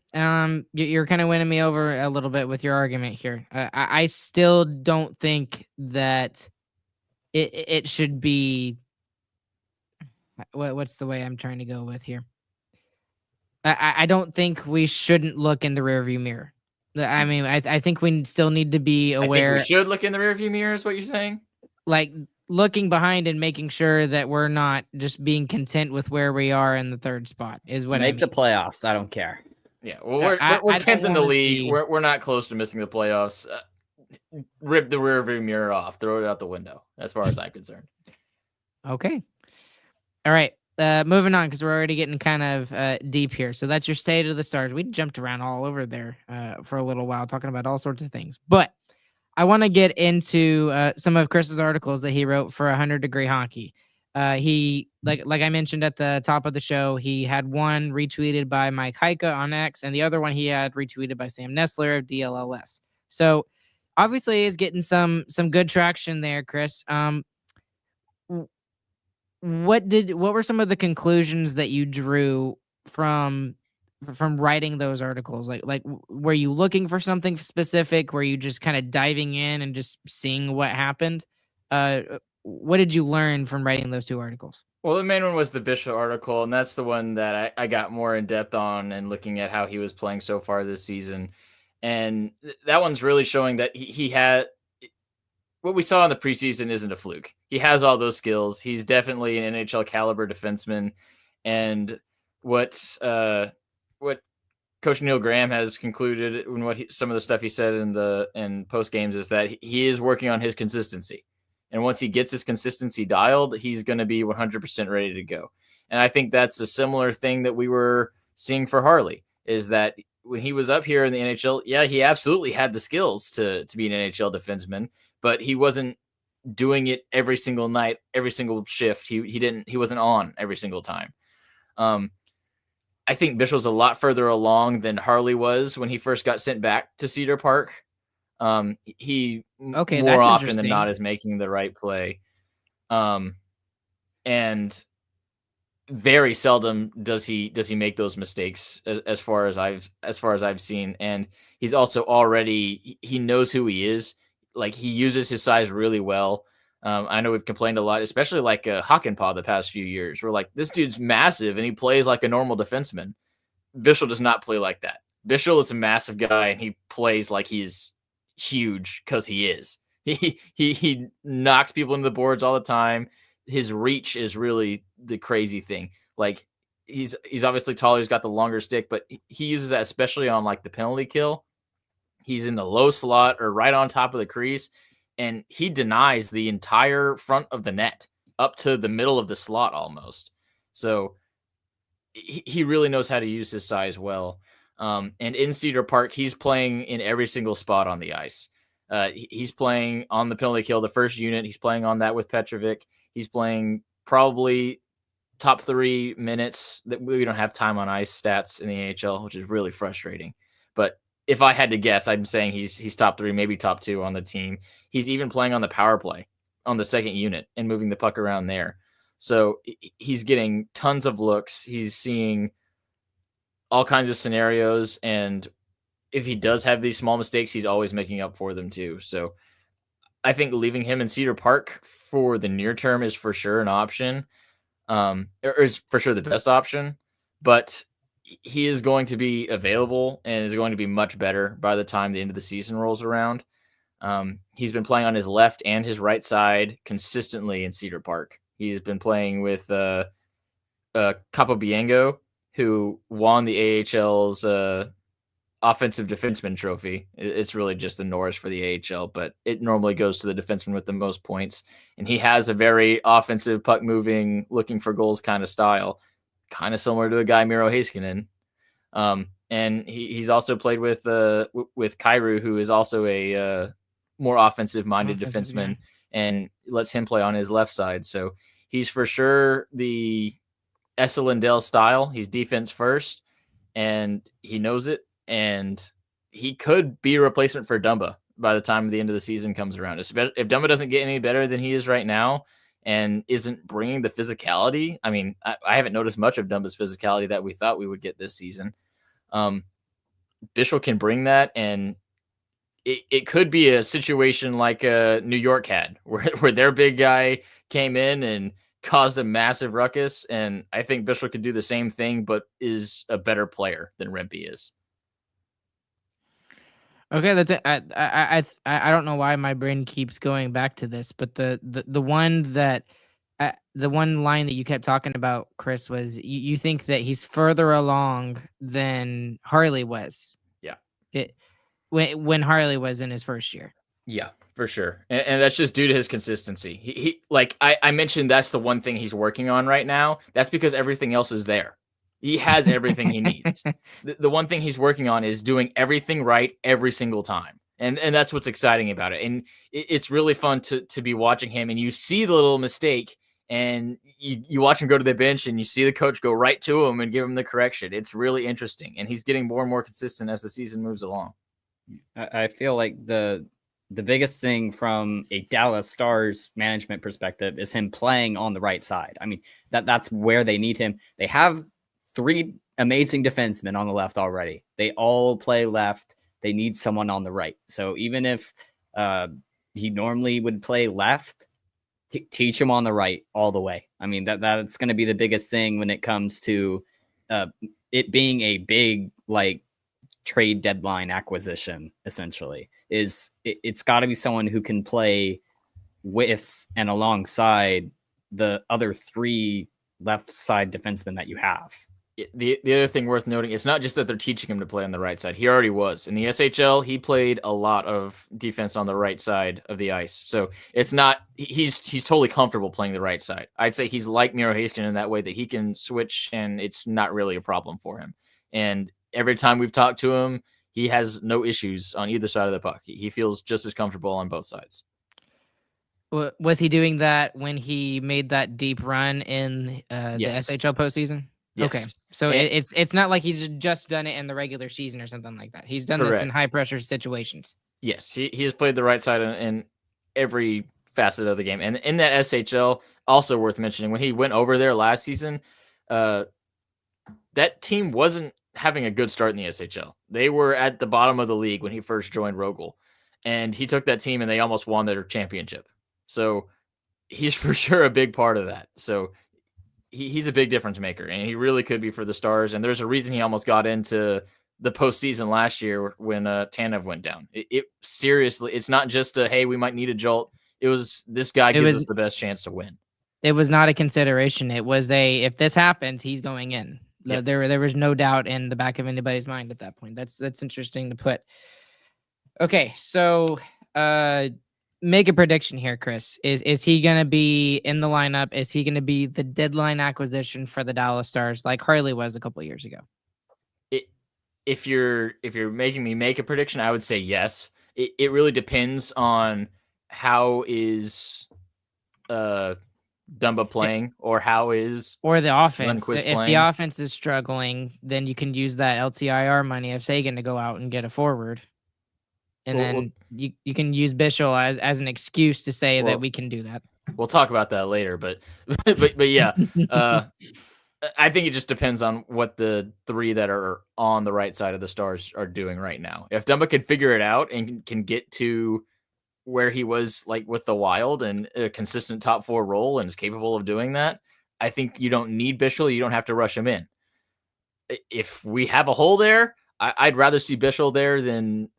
[SPEAKER 1] you're kind of winning me over a little bit with your argument here. I still don't think that it should be. What's the way I'm trying to go with here? I don't think we shouldn't look in the rearview mirror. I mean, I think we still need to be aware.
[SPEAKER 2] I think we should look in the rearview mirror, is what you're saying?
[SPEAKER 1] Like looking behind and making sure that we're not just being content with where we are in the 3rd spot is what I mean.
[SPEAKER 3] Make the playoffs. I don't care.
[SPEAKER 2] Yeah, well, we're 10th in the league. We're not close to missing the playoffs. Rip the rearview mirror off. Throw it out the window, as far as I'm concerned.
[SPEAKER 1] Okay. All right. moving on because we're already getting kind of deep here. So that's your state of the stars. We jumped around all over there for a little while, talking about all sorts of things. But I want to get into some of Chris's articles that he wrote for 100 Degree Hockey. He like I mentioned at the top of the show, he had one retweeted by Mike Heika on X, and the other one he had retweeted by Sam Nestler of DLLS. So obviously, he's getting some good traction there, Chris. What were some of the conclusions that you drew from writing those articles? Like were you looking for something specific? Were you just kind of diving in and just seeing what happened? What did you learn from writing those two articles?
[SPEAKER 2] Well, the main one was the Bichsel article, and that's the one that I got more in depth on and looking at how he was playing so far this season. And that one's really showing that he had what we saw in the preseason isn't a fluke. He has all those skills. He's definitely an NHL caliber defenseman. And what Coach Neil Graham has concluded and some of the stuff he said in post games is that he is working on his consistency. And once he gets his consistency dialed, he's going to be 100% ready to go. And I think that's a similar thing that we were seeing for Harley, is that when he was up here in the NHL, yeah, he absolutely had the skills to be an NHL defenseman, but he wasn't doing it every single night, every single shift. He wasn't on every single time. I think Bichel's a lot further along than Harley was when he first got sent back to Cedar Park. He more often than not is making the right play. And very seldom does he make those mistakes as far as I've seen. And he's also he knows who he is. Like, he uses his size really well. I know we've complained a lot, especially like Hakanpää the past few years. We're like, this dude's massive and he plays like a normal defenseman. Bichsel does not play like that. Bichsel is a massive guy and he plays like he's huge because he is. He knocks people into the boards all the time. His reach is really the crazy thing. Like, he's obviously taller. He's got the longer stick, but he uses that especially on like the penalty kill. He's in the low slot or right on top of the crease, and he denies the entire front of the net up to the middle of the slot almost. So he really knows how to use his size well. And in Cedar Park, he's playing in every single spot on the ice. He's playing on the penalty kill, the first unit. He's playing on that with Petrovic. He's playing probably top 3 minutes. That we don't have time on ice stats in the AHL, which is really frustrating. But if I had to guess, I'm saying he's top 3, maybe top 2 on the team. He's even playing on the power play on the second unit and moving the puck around there. So he's getting tons of looks. He's seeing all kinds of scenarios. And if he does have these small mistakes, he's always making up for them too. So I think leaving him in Cedar Park for the near term is for sure an option, or is for sure the best option. But he is going to be available and is going to be much better by the time the end of the season rolls around. He's been playing on his left and his right side consistently in Cedar Park. He's been playing with Capobianco, who won the AHL's offensive defenseman trophy. It's really just the Norris for the AHL, but it normally goes to the defenseman with the most points. And he has a very offensive, puck moving, looking for goals kind of style, kind of similar to a guy Miro Heiskanen. And he's also played with Kairu, who is also a more offensive minded defenseman, and lets him play on his left side. So he's for sure the Esa Lindell style. He's defense first, and he knows it. And he could be a replacement for Dumba by the time the end of the season comes around. If Dumba doesn't get any better than he is right now and isn't bringing the physicality, I mean, I haven't noticed much of Dumba's physicality that we thought we would get this season. Bichsel can bring that, and it could be a situation like New York had, where their big guy came in and caused a massive ruckus, and I think Bichsel could do the same thing, but is a better player than Rempe is.
[SPEAKER 1] Okay, that's it. I don't know why my brain keeps going back to this, but the one line that you kept talking about, Chris, was you think that he's further along than Harley was.
[SPEAKER 2] Yeah.
[SPEAKER 1] When Harley was in his first year.
[SPEAKER 2] Yeah, For sure. And that's just due to his consistency. He like I mentioned, that's the one thing he's working on right now. That's because everything else is there. He has everything he needs. The one thing he's working on is doing everything right every single time. And that's what's exciting about it. And it's really fun to be watching him, and you see the little mistake, and you watch him go to the bench, and you see the coach go right to him and give him the correction. It's really interesting. And he's getting more and more consistent as the season moves along.
[SPEAKER 3] I feel like the biggest thing from a Dallas Stars management perspective is him playing on the right side. I mean, that's where they need him. They have 3 amazing defensemen on the left already. They all play left. They need someone on the right. So even if he normally would play left, teach him on the right all the way. I mean, that's going to be the biggest thing when it comes to it being a big, like, trade deadline acquisition. Essentially, it's got to be someone who can play with and alongside the other 3 left side defensemen that you have.
[SPEAKER 2] The other thing worth noting, it's not just that they're teaching him to play on the right side. He already was. In the SHL, he played a lot of defense on the right side of the ice. So it's not, he's totally comfortable playing the right side. I'd say he's like Miro Heiskanen in that way, that he can switch and it's not really a problem for him. And every time we've talked to him, he has no issues on either side of the puck. He feels just as comfortable on both sides.
[SPEAKER 1] Was he doing that when he made that deep run in
[SPEAKER 2] Yes.
[SPEAKER 1] the SHL postseason?
[SPEAKER 2] Yes.
[SPEAKER 1] Okay, so it's not like he's just done it in the regular season or something like that. He's done this in high pressure situations.
[SPEAKER 2] Yes, he has played the right side in every facet of the game. And in that SHL, also worth mentioning, when he went over there last season, that team wasn't having a good start in the SHL. They were at the bottom of the league when he first joined Rogel. And he took that team and they almost won their championship. So he's for sure a big part of that. So he's a big difference maker, and he really could be for the Stars. And there's a reason he almost got into the postseason last year when Tanev went down. It seriously, it's not just hey, we might need a jolt. It was, this guy gives us the best chance to win.
[SPEAKER 1] It was not a consideration. It was if this happens, he's going in. Yep. There was no doubt in the back of anybody's mind at that point. That's interesting to put. Okay, so make a prediction here, Chris. Is he going to be in the lineup? Is he going to be the deadline acquisition for the Dallas Stars like Harley was a couple years ago?
[SPEAKER 2] If you're making me make a prediction, I would say yes. It really depends on how is Dumba playing, or how is
[SPEAKER 1] the offense.
[SPEAKER 2] Lundqvist
[SPEAKER 1] if
[SPEAKER 2] playing.
[SPEAKER 1] The offense is struggling, then you can use that LTIR money of Sagan to go out and get a forward. And then you can use Bichsel as an excuse to say that we can do that.
[SPEAKER 2] We'll talk about that later, but yeah, I think it just depends on what the 3 that are on the right side of the Stars are doing right now. If Dumba can figure it out and can get to where he was like with the Wild and a consistent top 4 role and is capable of doing that, I think you don't need Bichsel. You don't have to rush him in. If we have a hole there, I'd rather see Bichsel there than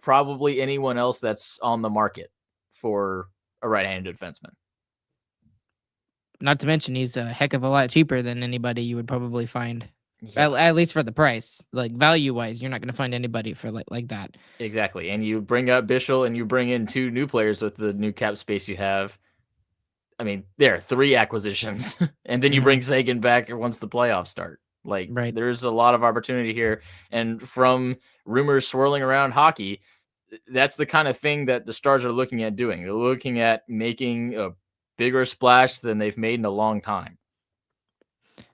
[SPEAKER 2] probably anyone else that's on the market for a right-handed defenseman.
[SPEAKER 1] Not to mention he's a heck of a lot cheaper than anybody you would probably find, at least for the price. Like value-wise, you're not going to find anybody for like that.
[SPEAKER 2] Exactly, and you bring up Bichsel and you bring in 2 new players with the new cap space you have. I mean, there are 3 acquisitions, and then you bring Sagan back once the playoffs start. Like, there's a lot of opportunity here, and from rumors swirling around hockey, that's the kind of thing that the Stars are looking at doing. They're looking at making a bigger splash than they've made in a long time.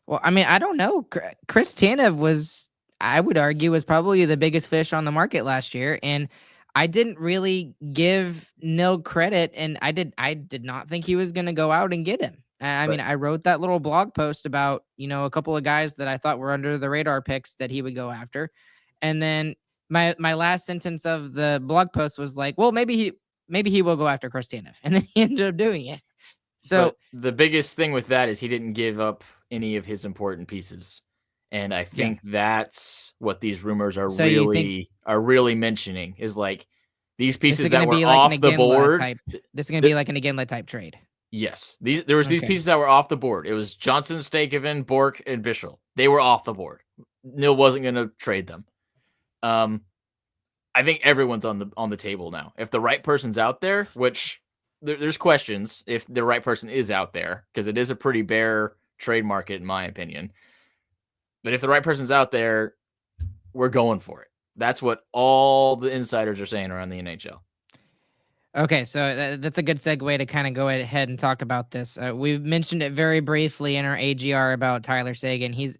[SPEAKER 1] Well, I mean, I don't know. Chris Tanev was, I would argue, was probably the biggest fish on the market last year, and I didn't really give Nil credit, and I did not think he was going to go out and get him. I mean, I wrote that little blog post about, a couple of guys that I thought were under the radar picks that he would go after, and then my last sentence of the blog post was like, well, maybe he will go after Chris Tanev, and then he ended up doing it. So
[SPEAKER 2] but the biggest thing with that is he didn't give up any of his important pieces, and I think that's what these rumors are really mentioning, is like these pieces that were off the board.
[SPEAKER 1] This is going to be like an Iginla type trade.
[SPEAKER 2] Yes, there was these pieces that were off the board. It was Johnson, Stankoven, Bork, and Bichsel. They were off the board. Nil wasn't going to trade them. I think everyone's on the table now. If the right person's out there, which there's questions if the right person is out there, because it is a pretty bare trade market in my opinion. But if the right person's out there, we're going for it. That's what all the insiders are saying around the NHL.
[SPEAKER 1] Okay, so that's a good segue to kind of go ahead and talk about this. We mentioned it very briefly in our AGR about Tyler Seguin. He's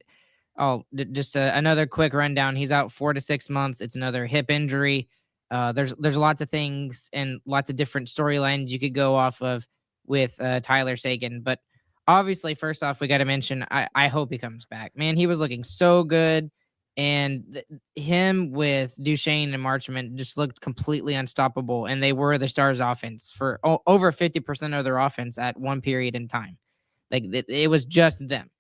[SPEAKER 1] just another quick rundown. He's out 4 to 6 months. It's another hip injury. There's lots of things and lots of different storylines you could go off of with Tyler Seguin. But obviously, first off, we got to mention I hope he comes back. Man, he was looking so good. And him with Duchesne and Marchment just looked completely unstoppable. And they were the Stars' offense for over 50% of their offense at one period in time. Like it was just them.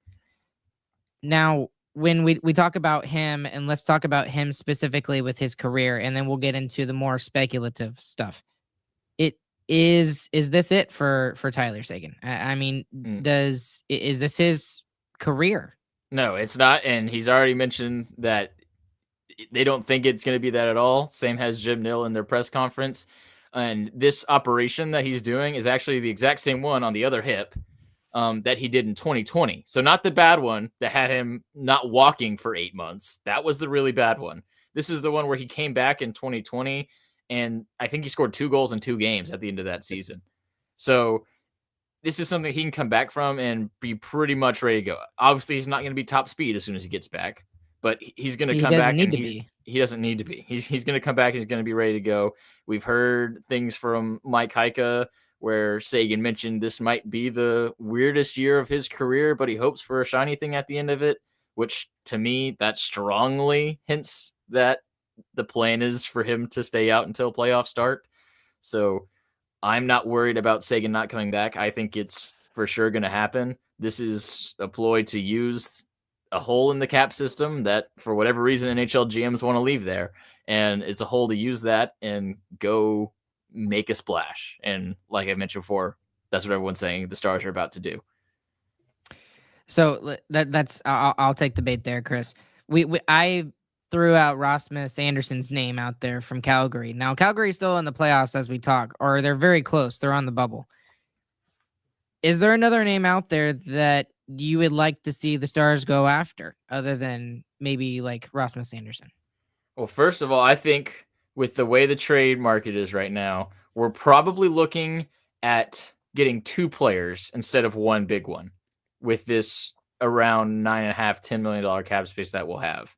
[SPEAKER 1] Now, when we talk about him, and let's talk about him specifically with his career, and then we'll get into the more speculative stuff. Is this it for Tyler Seguin? I mean, is this his career?
[SPEAKER 2] No, it's not. And he's already mentioned that they don't think it's going to be that at all. Same has Jim Nill in their press conference. And this operation that he's doing is actually the exact same one on the other hip that he did in 2020. So not the bad one that had him not walking for 8 months. That was the really bad one. This is the one where he came back in 2020, and I think he scored 2 goals in 2 games at the end of that season. So this is something he can come back from and be pretty much ready to go. Obviously, he's not going to be top speed as soon as he gets back, but he's going to come back. He doesn't need to be. He's going to come back and he's going to be ready to go. We've heard things from Mike Heika where Seguin mentioned this might be the weirdest year of his career, but he hopes for a shiny thing at the end of it, which to me, that strongly hints that the plan is for him to stay out until playoffs start. So I'm not worried about Seguin not coming back. I think it's for sure going to happen. This is a ploy to use a hole in the cap system that, for whatever reason, NHL GMs want to leave there. And it's a hole to use that and go make a splash. And like I mentioned before, that's what everyone's saying the Stars are about to do.
[SPEAKER 1] So that's I'll take the bait there, Chris. I threw out Rasmus Anderson's name out there from Calgary. Now, Calgary's still in the playoffs as we talk, or they're very close. They're on the bubble. Is there another name out there that you would like to see the Stars go after other than maybe like Rasmus Anderson?
[SPEAKER 2] Well, first of all, I think with the way the trade market is right now, we're probably looking at getting 2 players instead of one big one with this around $9.5, $10 million cap space that we'll have.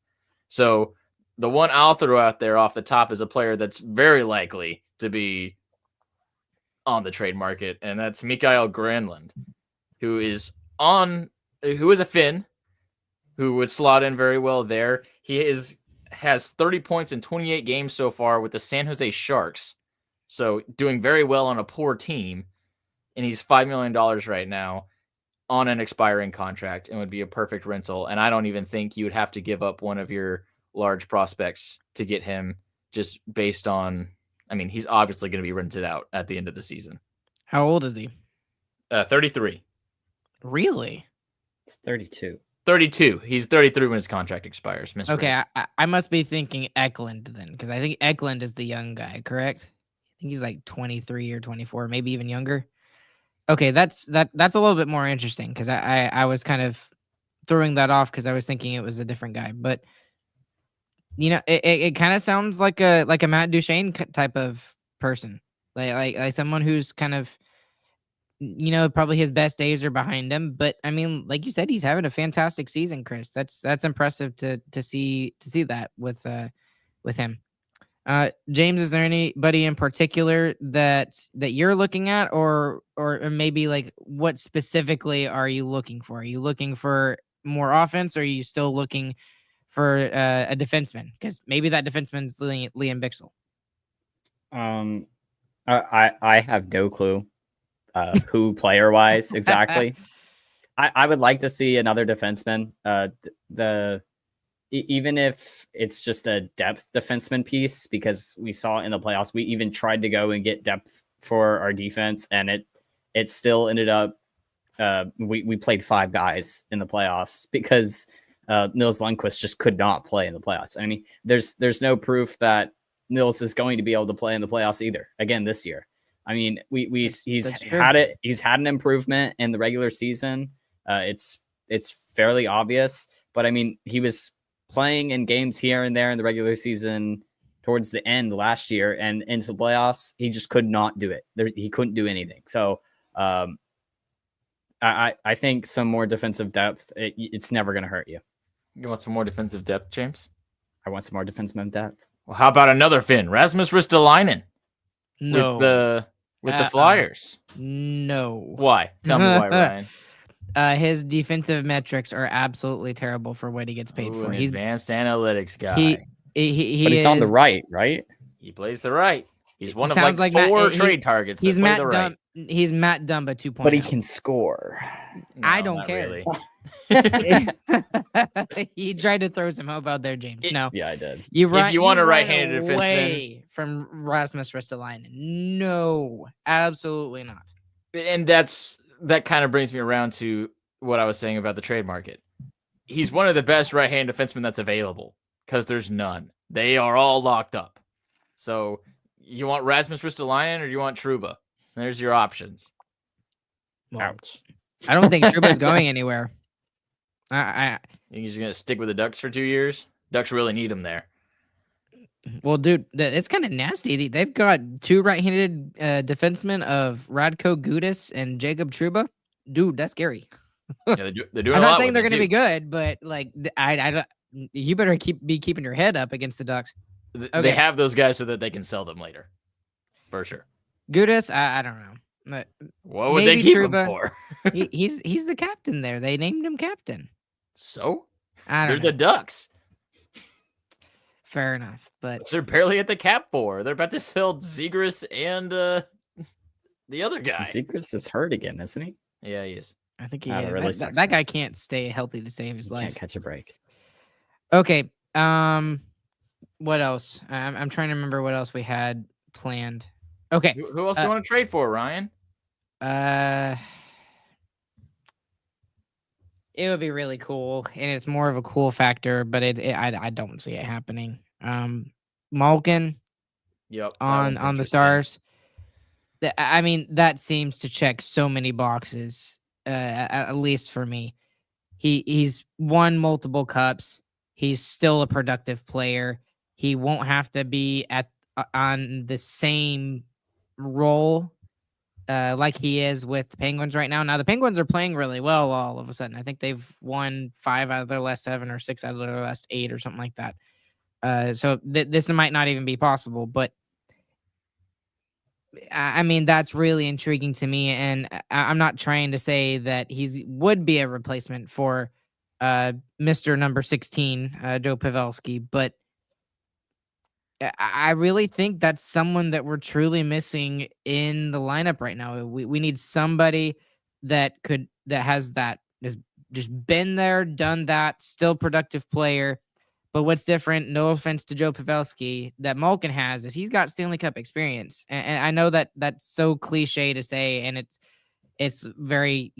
[SPEAKER 2] So the one I'll throw out there off the top is a player that's very likely to be on the trade market, and that's Mikael Granlund, who is a Finn, who would slot in very well there. He has 30 points in 28 games so far with the San Jose Sharks, so doing very well on a poor team, and he's $5 million right now on an expiring contract and would be a perfect rental. And I don't even think you would have to give up one of your large prospects to get him, just based on, I mean, he's obviously going to be rented out at the end of the season.
[SPEAKER 1] How old is he?
[SPEAKER 2] 33.
[SPEAKER 1] Really?
[SPEAKER 3] It's 32.
[SPEAKER 2] 32. He's 33 when his contract expires.
[SPEAKER 1] Okay, I must be thinking Eklund then, because I think Eklund is the young guy, correct? I think he's like 23 or 24, maybe even younger. Okay, that's a little bit more interesting, because I was kind of throwing that off because I was thinking it was a different guy. But you know, it kind of sounds like a Matt Duchesne type of person, like someone who's kind of, you know, probably his best days are behind him. But I mean, like you said, he's having a fantastic season, Chris. That's impressive to see that with him. James, is there anybody in particular that you're looking at, or maybe like what specifically are you looking for? Are you looking for more offense, or are you still looking for a defenseman? Because maybe that defenseman's Liam Bichsel.
[SPEAKER 3] I have no clue who player wise exactly. I would like to see another defenseman. Even if it's just a depth defenseman piece, because we saw in the playoffs, we even tried to go and get depth for our defense, and it still ended up we played 5 guys in the playoffs because Nils Lundqvist just could not play in the playoffs. I mean, there's no proof that Nils is going to be able to play in the playoffs either again this year. I mean, he's
[SPEAKER 1] that's true.
[SPEAKER 3] had it. He's had an improvement in the regular season. It's fairly obvious, but I mean, he was playing in games here and there in the regular season towards the end last year, and into the playoffs, he just could not do it. He couldn't do anything. So I think some more defensive depth, it's never going to hurt you.
[SPEAKER 2] You want some more defensive depth, James?
[SPEAKER 3] I want some more defensive depth.
[SPEAKER 2] Well, how about another Finn? Rasmus Ristolainen
[SPEAKER 1] No.
[SPEAKER 2] with the Flyers.
[SPEAKER 1] No.
[SPEAKER 2] Why? Tell me why, Ryan.
[SPEAKER 1] His defensive metrics are absolutely terrible for what he gets paid for.
[SPEAKER 2] An
[SPEAKER 1] He's
[SPEAKER 2] advanced analytics guy.
[SPEAKER 1] he
[SPEAKER 3] But he's on the right, right?
[SPEAKER 2] He plays the right. He's one of
[SPEAKER 1] Sounds
[SPEAKER 2] like
[SPEAKER 1] like
[SPEAKER 2] four
[SPEAKER 1] Matt-
[SPEAKER 2] trade targets.
[SPEAKER 1] He's
[SPEAKER 2] that play
[SPEAKER 1] Matt
[SPEAKER 2] the right.
[SPEAKER 1] He's Matt Dumba 2.0.
[SPEAKER 3] But he can score.
[SPEAKER 2] No,
[SPEAKER 1] I don't
[SPEAKER 2] not
[SPEAKER 1] care.
[SPEAKER 2] really.
[SPEAKER 1] He tried to throw some hope out there, James. No,
[SPEAKER 3] Yeah, I did.
[SPEAKER 2] If you want a right-handed defenseman-
[SPEAKER 1] away from Rasmus Ristolainen. No, absolutely not.
[SPEAKER 2] And that kind of brings me around to what I was saying about the trade market. He's one of the best right-hand defensemen that's available because there's none. They are all locked up. So you want Rasmus Ristolainen or you want Trouba? There's your options.
[SPEAKER 1] Well,
[SPEAKER 3] Ouch.
[SPEAKER 1] I don't think Trouba's going anywhere. I
[SPEAKER 2] You think he's going to stick with the Ducks for 2 years? Ducks really need him there.
[SPEAKER 1] well, dude, it's kind of nasty. They've got two right-handed defensemen of Radko Gudas and Jacob Trouba. Dude, that's scary.
[SPEAKER 2] Yeah, they're doing
[SPEAKER 1] I'm
[SPEAKER 2] a lot
[SPEAKER 1] not saying
[SPEAKER 2] with
[SPEAKER 1] they're
[SPEAKER 2] it,
[SPEAKER 1] going to be
[SPEAKER 2] too.
[SPEAKER 1] good, but like I don't. You better be keeping your head up against the Ducks.
[SPEAKER 2] They
[SPEAKER 1] Okay.
[SPEAKER 2] have those guys so that they can sell them later. For sure.
[SPEAKER 1] Gudas, I don't know. But
[SPEAKER 2] What would
[SPEAKER 1] Maybe
[SPEAKER 2] they keep
[SPEAKER 1] Trouba.
[SPEAKER 2] him for?
[SPEAKER 1] he's the captain there. They named him captain.
[SPEAKER 2] So?
[SPEAKER 1] I
[SPEAKER 2] They're
[SPEAKER 1] don't know.
[SPEAKER 2] the Ducks.
[SPEAKER 1] Fair enough, but
[SPEAKER 2] They're barely at the cap for. They're about to sell Zegras and the other guy.
[SPEAKER 3] Secrets is hurt again, isn't he?
[SPEAKER 2] Yeah, he is.
[SPEAKER 1] I think he
[SPEAKER 3] That
[SPEAKER 1] is.
[SPEAKER 3] really
[SPEAKER 1] That,
[SPEAKER 3] sucks,
[SPEAKER 1] that guy
[SPEAKER 3] man.
[SPEAKER 1] can't stay healthy to save his
[SPEAKER 3] He
[SPEAKER 1] life.
[SPEAKER 3] can't catch a break.
[SPEAKER 1] Okay. What else? I'm trying to remember what else we had planned. Okay.
[SPEAKER 2] Who else do you want to trade for, Ryan?
[SPEAKER 1] It would be really cool, and it's more of a cool factor, but I don't see it happening. Malkin
[SPEAKER 2] Yep.
[SPEAKER 1] on the Stars. I mean, that seems to check so many boxes. At least for me, he's won multiple cups. He's still a productive player. He won't have to be on the same role like he is with the Penguins right now. Now the Penguins are playing really well all of a sudden. I think they've won 5 out of their last 7 or 6 out of their last 8 or something like that. So this might not even be possible, but I mean, that's really intriguing to me. And I'm not trying to say that would be a replacement for Mr. Number 16, Joe Pavelski, but I really think that's someone that we're truly missing in the lineup right now. We need somebody that has just been there, done that, still productive player. But what's different, no offense to Joe Pavelski, that Malkin has is he's got Stanley Cup experience. And I know that that's so cliche to say, and it's very,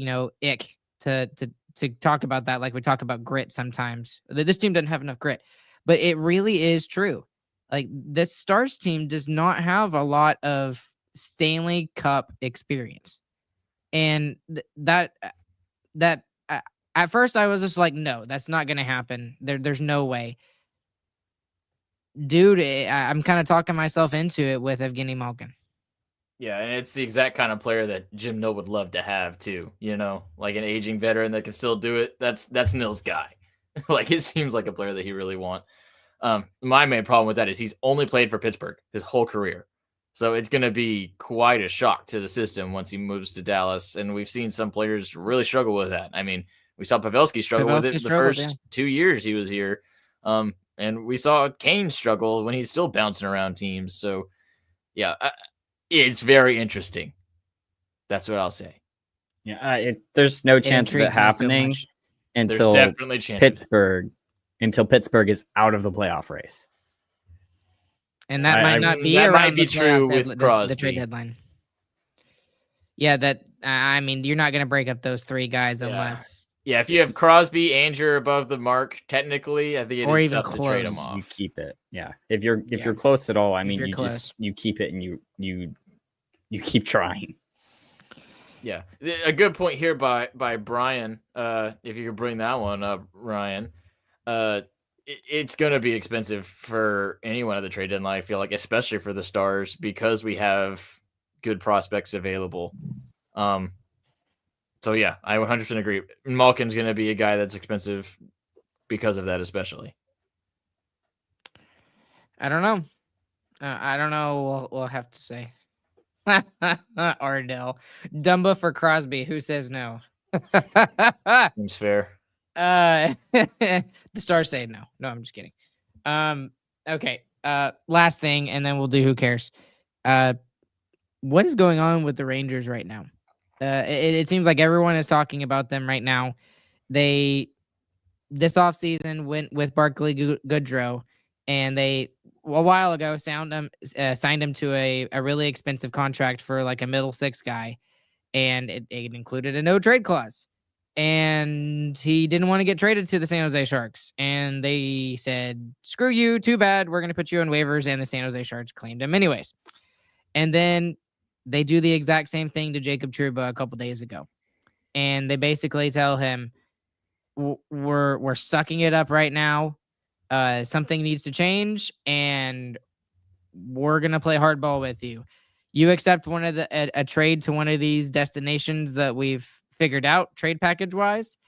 [SPEAKER 1] ick to talk about that like we talk about grit sometimes. This team doesn't have enough grit, but it really is true. Like, this Stars team does not have a lot of Stanley Cup experience. And that at first I was just like, no, that's not going to happen. There's no way. Dude, I'm kind of talking myself into it with Evgeny Malkin.
[SPEAKER 2] Yeah, and it's the exact kind of player that Jim Nill would love to have too. Like an aging veteran that can still do it. That's Nill's guy. Like, it seems like a player that he really wants. My main problem with that is he's only played for Pittsburgh his whole career. So it's going to be quite a shock to the system once he moves to Dallas. And we've seen some players really struggle with that. I mean, we saw Pavelski struggle with it the first 2 years he was here. And we saw Kane struggle when he's still bouncing around teams. So, yeah, it's very interesting. That's what I'll say.
[SPEAKER 3] Yeah, there's no chance of it happening until
[SPEAKER 2] There's definitely chance
[SPEAKER 3] until Pittsburgh is out of the playoff race.
[SPEAKER 1] And that might not be
[SPEAKER 2] that
[SPEAKER 1] around
[SPEAKER 2] might be
[SPEAKER 1] the
[SPEAKER 2] true
[SPEAKER 1] playoff
[SPEAKER 2] with
[SPEAKER 1] the
[SPEAKER 2] Crosby.
[SPEAKER 1] trade deadline. Yeah, I mean, you're not going to break up those 3 guys unless
[SPEAKER 2] Yeah, if you have Crosby and you're above the mark, technically, I think it
[SPEAKER 1] Or
[SPEAKER 2] is
[SPEAKER 1] even
[SPEAKER 2] tough to trade him
[SPEAKER 1] close.
[SPEAKER 2] off.
[SPEAKER 3] You keep it. Yeah. If you're
[SPEAKER 1] Yeah.
[SPEAKER 3] close at all, I mean,
[SPEAKER 1] you're
[SPEAKER 3] you
[SPEAKER 1] close.
[SPEAKER 3] just you keep it and you keep trying.
[SPEAKER 2] Yeah, a good point here by Brian. If you could bring that one up, Ryan. It's going to be expensive for anyone at the trade deadline. I feel like, especially for the Stars, because we have good prospects available. So yeah, I 100% agree. Malkin's going to be a guy that's expensive because of that, especially.
[SPEAKER 1] I don't know. I don't know. We'll have to say. Ardell. Dumba for Crosby. Who says no?
[SPEAKER 2] Seems fair.
[SPEAKER 1] The Stars say no. No, I'm just kidding. Okay. Last thing, and then we'll do who cares. What is going on with the Rangers right now? It seems like everyone is talking about them right now. They this offseason went with Barclay Goodrow, and they a while ago signed him to a really expensive contract for like a middle six guy, and it included a no trade clause. And he didn't want to get traded to the San Jose Sharks, and they said, "Screw you, too bad. We're going to put you on waivers." And the San Jose Sharks claimed him anyways. And then they do the exact same thing to Jacob Trouba a couple days ago, and they basically tell him, we're sucking it up right now. Something needs to change, and we're gonna play hardball with you. You accept one of a trade to one of these destinations that we've figured out trade package wise,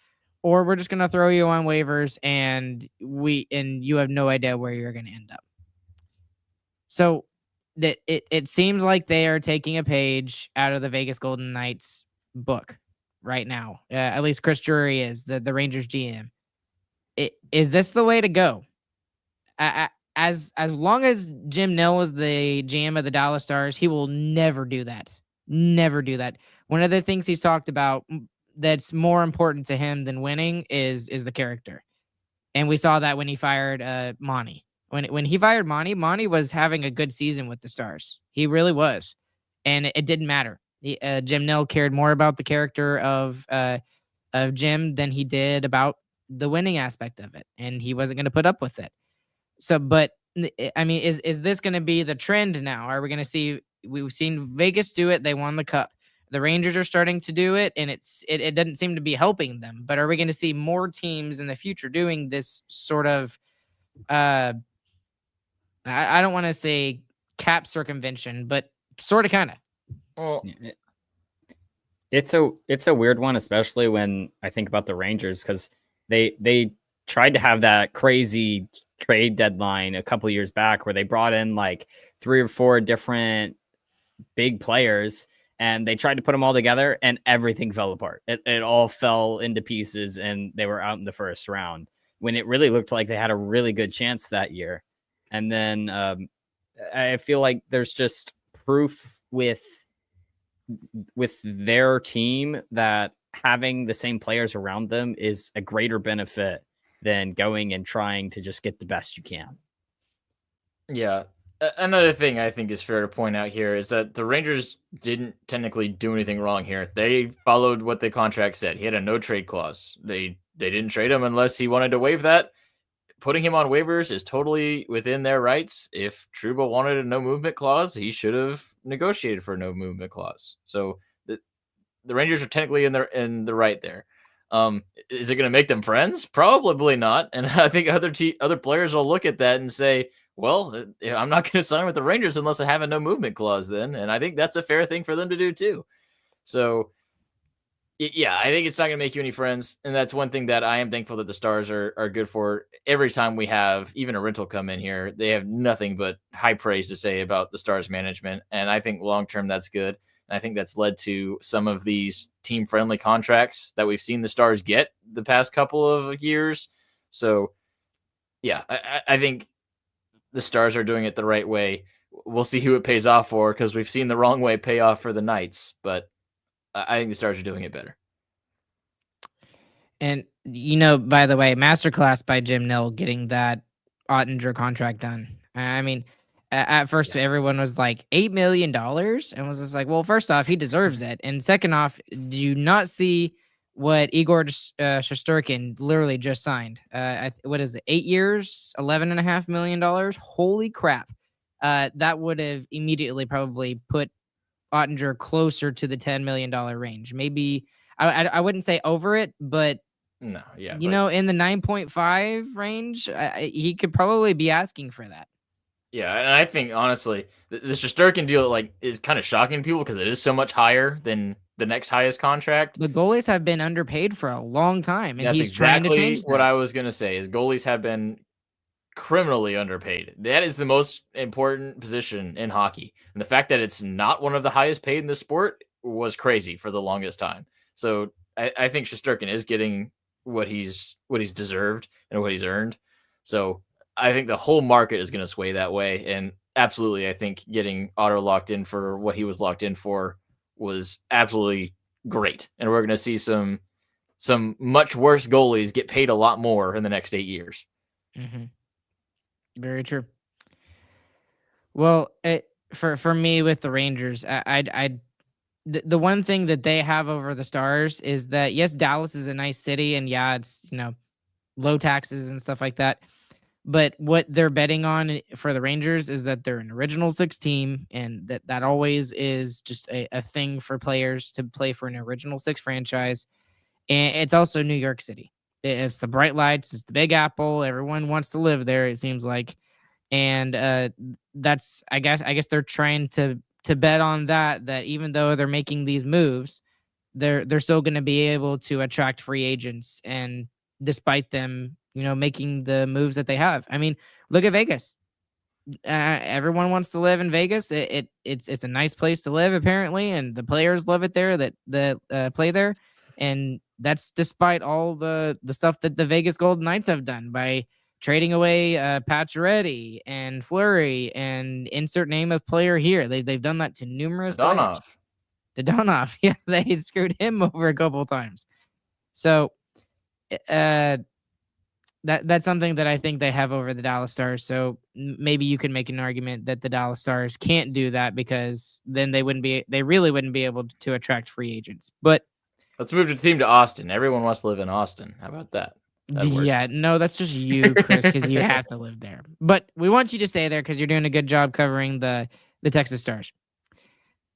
[SPEAKER 1] or we're just gonna throw you on waivers, and you have no idea where you're gonna end up. So that it seems like they are taking a page out of the Vegas Golden Knights book right now. At least Chris Drury is the Rangers GM. Is this the way to go? As long as Jim Nill is the GM of the Dallas Stars, he will never do that. Never do that. One of the things he's talked about that's more important to him than winning is the character. And we saw that when he fired Monty. When he fired Monty was having a good season with the Stars. He really was. And it didn't matter. Jim Nill cared more about the character of Jim than he did about the winning aspect of it. And he wasn't going to put up with it. So, but I mean, is this going to be the trend now? Are we going to see? We've seen Vegas do it. They won the cup. The Rangers are starting to do it, and it doesn't seem to be helping them. But are we going to see more teams in the future doing this sort of? I don't want to say cap circumvention, but sort of, kind of.
[SPEAKER 2] Well,
[SPEAKER 3] it's a weird one, especially when I think about the Rangers, because they tried to have that crazy trade deadline a couple of years back where they brought in like 3 or 4 different big players, and they tried to put them all together, and everything fell apart. It all fell into pieces, and they were out in the first round when it really looked like they had a really good chance that year. And then I feel like there's just proof with their team that having the same players around them is a greater benefit than going and trying to just get the best you can.
[SPEAKER 2] Yeah. Another thing I think is fair to point out here is that the Rangers didn't technically do anything wrong here. They followed what the contract said. He had a no trade clause. They didn't trade him unless he wanted to waive that. Putting him on waivers is totally within their rights. If Trouba wanted a no movement clause, he should have negotiated for a no movement clause. So the Rangers are technically in the right there. Is it going to make them friends? Probably not. And I think other players will look at that and say, well, I'm not going to sign with the Rangers unless I have a no movement clause then. And I think that's a fair thing for them to do too. So yeah, I think it's not going to make you any friends. And that's one thing that I am thankful that the Stars are good for. Every time we have even a rental come in here, they have nothing but high praise to say about the Stars management. And I think long-term that's good. And I think that's led to some of these team-friendly contracts that we've seen the Stars get the past couple of years. So yeah, I think the Stars are doing it the right way. We'll see who it pays off for, because we've seen the wrong way pay off for the Knights, but I think the Stars are doing it better.
[SPEAKER 1] And, by the way, masterclass by Jim Nill getting that Ottinger contract done. I mean, at first everyone was like $8 million, and was just like, well, first off, he deserves it. And second off, do you not see what Igor Shesterkin literally just signed. What is it? 8 years, $11.5 million. Holy crap! That would have immediately probably put Ottinger closer to the $10 million range. Maybe I wouldn't say over it, but
[SPEAKER 2] No, yeah,
[SPEAKER 1] you know, in the 9.5 range, he could probably be asking for that.
[SPEAKER 2] yeah, and I think honestly, the Shesterkin deal like is kind of shocking to people because it is so much higher than the next highest contract.
[SPEAKER 1] The goalies have been underpaid for a long time, and
[SPEAKER 2] That's
[SPEAKER 1] he's trying to
[SPEAKER 2] exactly
[SPEAKER 1] change
[SPEAKER 2] what
[SPEAKER 1] that.
[SPEAKER 2] I was gonna say. Is goalies have been criminally underpaid. That is the most important position in hockey, and the fact that it's not one of the highest paid in the sport was crazy for the longest time. So I think Shesterkin is getting what he's deserved and what he's earned. So I think the whole market is going to sway that way, and absolutely, I think getting Otto locked in for what he was locked in for was absolutely great, and we're going to see some much worse goalies get paid a lot more in the next 8 years.
[SPEAKER 1] Mm-hmm. Very true. Well, for me with the Rangers, the one thing that they have over the Stars is that yes, Dallas is a nice city, and yeah, it's low taxes and stuff like that. But what they're betting on for the Rangers is that they're an original six team, and that always is just a thing for players to play for an original six franchise. And it's also New York City. It's the bright lights. It's the Big Apple. Everyone wants to live there, it seems like. And that's I guess they're trying to bet on that even though they're making these moves, they're still going to be able to attract free agents, and despite them making the moves that they have. I mean, look at Vegas. Everyone wants to live in Vegas. It's a nice place to live apparently, and the players love it there that play there, and that's despite all the stuff that the Vegas Golden Knights have done by trading away Pacioretty and Fleury and insert name of player here. They've done that to numerous players. Dodonov, yeah, they screwed him over a couple of times. So that's something that I think they have over the Dallas Stars. So maybe you can make an argument that the Dallas Stars can't do that because then they really wouldn't be able to attract free agents. But
[SPEAKER 2] let's move the team to Austin. Everyone wants to live in Austin. How about that?
[SPEAKER 1] Yeah, no, that's just you, Chris, because you have to live there. But we want you to stay there because you're doing a good job covering the Texas Stars.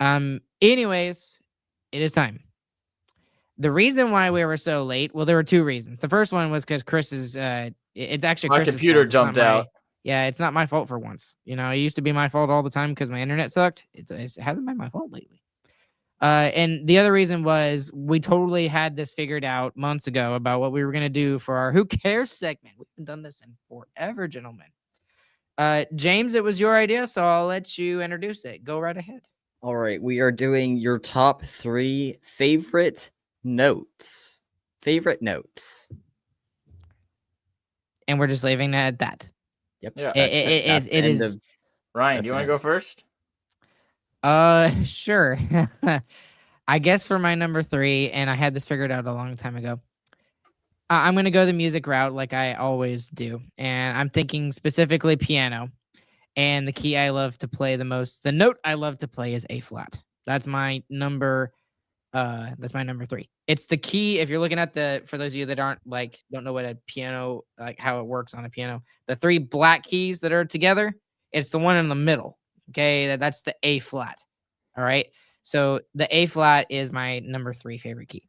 [SPEAKER 1] Anyways, it is time. The reason why we were so late, well, there were two reasons. The first one was because Chris's, it's actually
[SPEAKER 2] my
[SPEAKER 1] Chris's
[SPEAKER 2] computer
[SPEAKER 1] fault.
[SPEAKER 2] jumped out.
[SPEAKER 1] Yeah, it's not my fault for once. It used to be my fault all the time because my internet sucked. It hasn't been my fault lately. And the other reason was we totally had this figured out months ago about what we were going to do for our Who Cares segment. We haven't done this in forever, gentlemen. James, it was your idea, so I'll let you introduce it. Go right ahead.
[SPEAKER 3] All right, we are doing your top 3 favorite notes.
[SPEAKER 1] And we're just leaving it at that.
[SPEAKER 3] Yep.
[SPEAKER 2] Yeah.
[SPEAKER 1] It is.
[SPEAKER 2] Ryan, do you want to go first?
[SPEAKER 1] Sure. I guess for my number 3, and I had this figured out a long time ago, I'm going to go the music route like I always do. And I'm thinking specifically piano. And the key I love to play the most, the note I love to play is A flat. That's my number 3. It's the key. If you're looking at for those of you that don't know what a piano, like how it works on a piano, the 3 black keys that are together, it's the one in the middle. Okay. That's the A flat. All right. So the A flat is my number 3 favorite key.